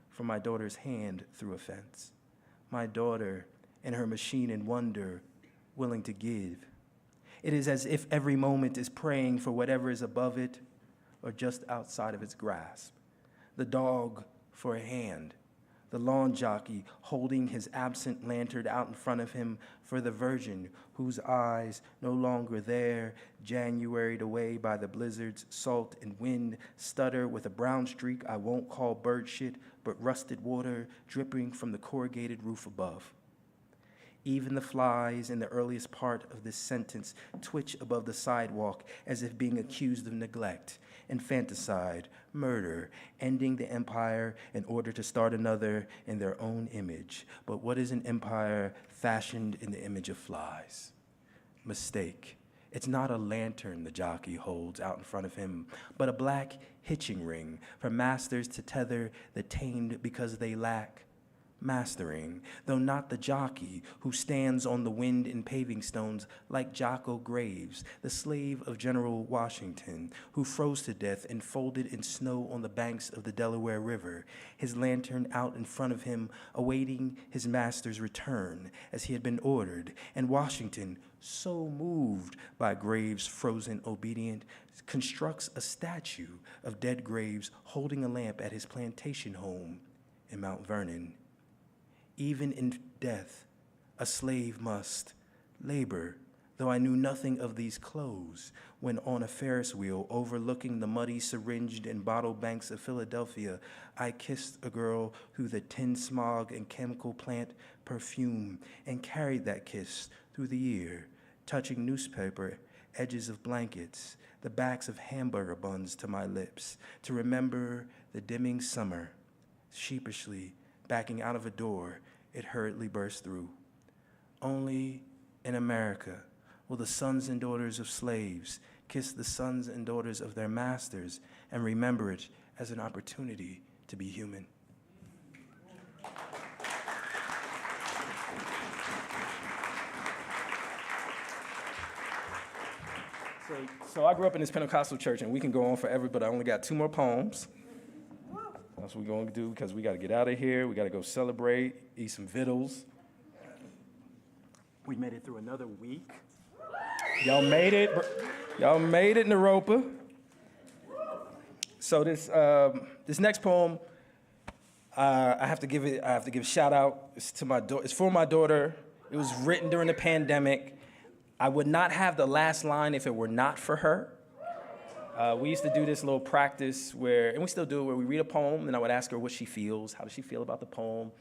for my daughter's hand through a fence. My daughter and her machine in wonder, willing to give. It is as if every moment is praying for whatever is above it or just outside of its grasp. The dog for a hand, the lawn jockey holding his absent lantern out in front of him for the virgin whose eyes, no longer there, Januaried away by the blizzards, salt and wind, stutter with a brown streak I won't call bird shit, but rusted water dripping from the corrugated roof above. Even the flies in the earliest part of this sentence twitch above the sidewalk as if being accused of neglect, infanticide, murder, ending the empire in order to start another in their own image. But what is an empire fashioned in the image of flies? Mistake. It's not a lantern the jockey holds out in front of him, but a black hitching ring for masters to tether the tamed because they lack mastering, though not the jockey who stands on the wind in paving stones like Jocko Graves, the slave of General Washington, who froze to death and folded in snow on the banks of the Delaware River, his lantern out in front of him, awaiting his master's return as he had been ordered, and Washington, so moved by Graves' frozen obedience, constructs a statue of dead Graves holding a lamp at his plantation home in Mount Vernon. Even in death, a slave must labor, though I knew nothing of these clothes, when on a Ferris wheel overlooking the muddy, syringed and bottle banks of Philadelphia, I kissed a girl through the tin smog and chemical plant perfume and carried that kiss through the year, touching newspaper edges of blankets, the backs of hamburger buns to my lips, to remember the dimming summer. Sheepishly, backing out of a door, it hurriedly burst through. Only in America will the sons and daughters of slaves kiss the sons and daughters of their masters and remember it as an opportunity to be human. So I grew up in this Pentecostal church, and we can go on forever, but I only got 2 more poems. That's what we're going to do because we got to get out of here. We got to go celebrate, eat some vittles. We made it through another week. Y'all made it. Y'all made it, Naropa. So this next poem, I have to give a shout out. It's to my daughter. It's for my daughter. It was written during the pandemic. I would not have the last line if it were not for her. We used to do this little practice and we still do it, where we read a poem, and I would ask her what she feels. How does she feel about the poem?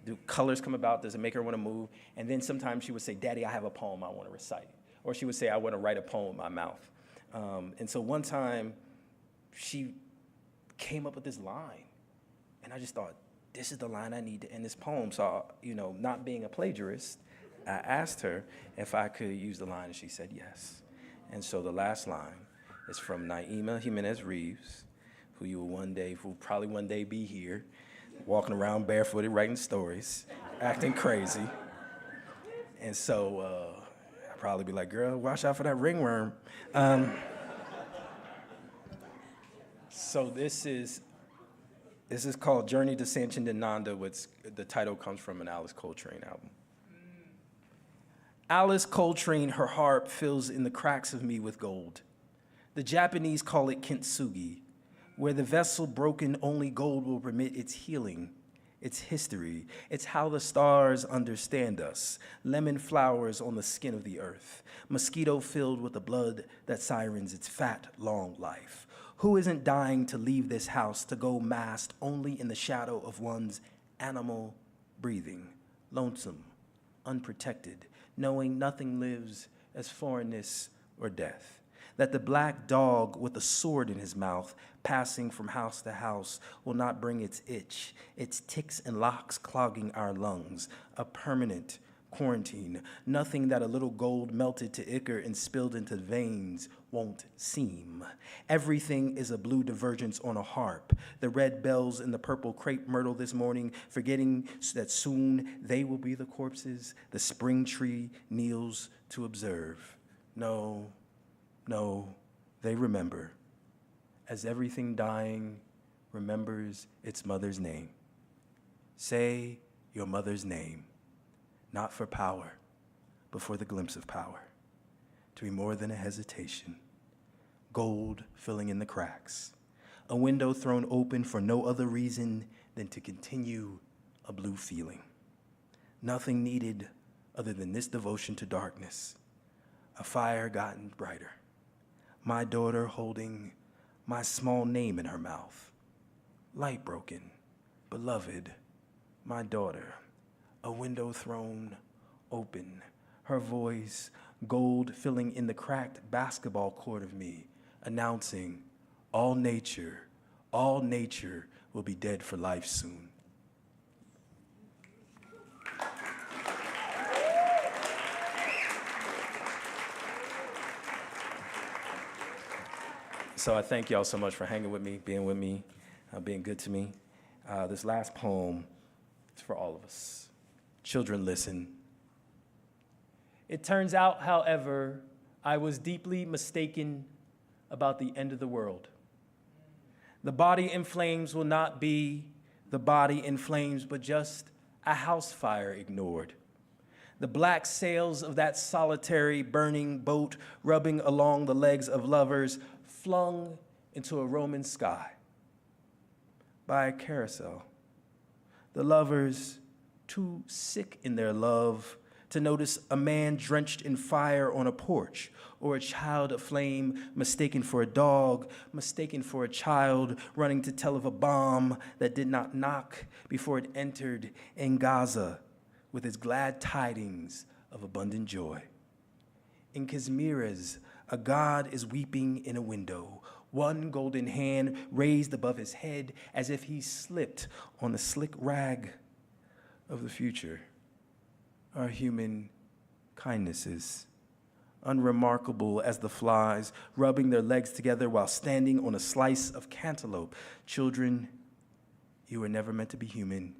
Do colors come about? Does it make her want to move? And then sometimes she would say, Daddy, I have a poem I want to recite. Or she would say, I want to write a poem in my mouth. And so one time, she came up with this line. And I just thought, this is the line I need to end this poem. So, not being a plagiarist, I asked her if I could use the line, and she said yes. And so the last line is from Naima Jimenez Reeves, who will probably one day be here, walking around barefooted, writing stories, acting crazy. And so I'd probably be like, girl, watch out for that ringworm. So this is called Journey to Sanchindananda, which the title comes from an Alice Coltrane album. Alice Coltrane, her harp fills in the cracks of me with gold. The Japanese call it kintsugi, where the vessel broken only gold will permit its healing, its history. It's how the stars understand us. Lemon flowers on the skin of the earth. Mosquito filled with the blood that sirens its fat, long life. Who isn't dying to leave this house to go masked only in the shadow of one's animal breathing, lonesome, unprotected, knowing nothing lives as foreignness or death? that the black dog with a sword in his mouth, passing from house to house, will not bring its itch, its ticks and locks clogging our lungs, a permanent quarantine. Nothing that a little gold melted to ichor and spilled into veins won't seem. Everything is a blue divergence on a harp. The red bells and the purple crepe myrtle this morning, forgetting that soon they will be the corpses the spring tree kneels to observe. No, they remember, as everything dying remembers its mother's name. Say your mother's name, not for power, but for the glimpse of power, to be more than a hesitation, gold filling in the cracks, a window thrown open for no other reason than to continue a blue feeling. Nothing needed other than this devotion to darkness, a fire gotten brighter, my daughter holding my small name in her mouth, light broken, beloved, my daughter, a window thrown open, her voice gold filling in the cracked basketball court of me, announcing all nature will be dead for life soon. So I thank y'all so much for hanging with me, being good to me. This last poem is for all of us. Children, listen. It turns out, however, I was deeply mistaken about the end of the world. The body in flames will not be the body in flames, but just a house fire ignored. The black sails of that solitary burning boat rubbing along the legs of lovers flung into a Roman sky by a carousel. The lovers, too sick in their love to notice a man drenched in fire on a porch, or a child aflame mistaken for a dog, mistaken for a child running to tell of a bomb that did not knock before it entered in Gaza with its glad tidings of abundant joy. In Kazmira's, a god is weeping in a window, one golden hand raised above his head as if he slipped on the slick rag of the future. Our human kindnesses, unremarkable as the flies, rubbing their legs together while standing on a slice of cantaloupe. Children, you were never meant to be human.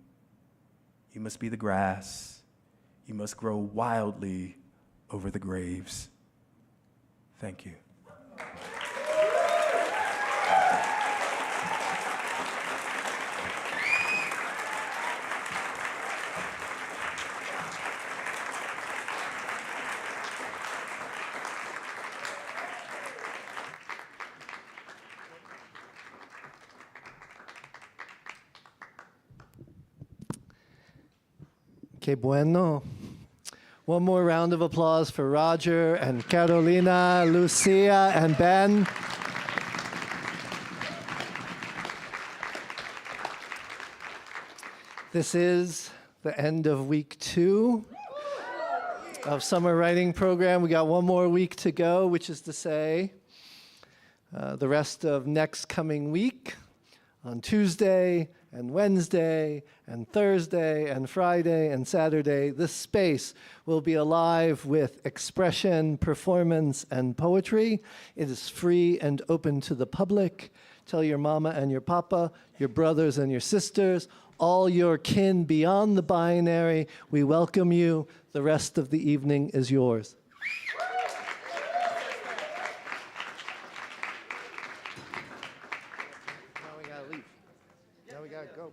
You must be the grass. You must grow wildly over the graves. Thank you. Que bueno. One more round of applause for Roger and Carolina, Lucia, and Ben. This is the end of week 2 of summer writing program. We got one more week to go, which is to say the rest of next coming week on Tuesday and Wednesday and Thursday and Friday and Saturday. This space will be alive with expression, performance, and poetry. It is free and open to the public. Tell your mama and your papa, your brothers and your sisters, all your kin beyond the binary. We welcome you. The rest of the evening is yours. Now we gotta leave. Now we gotta go.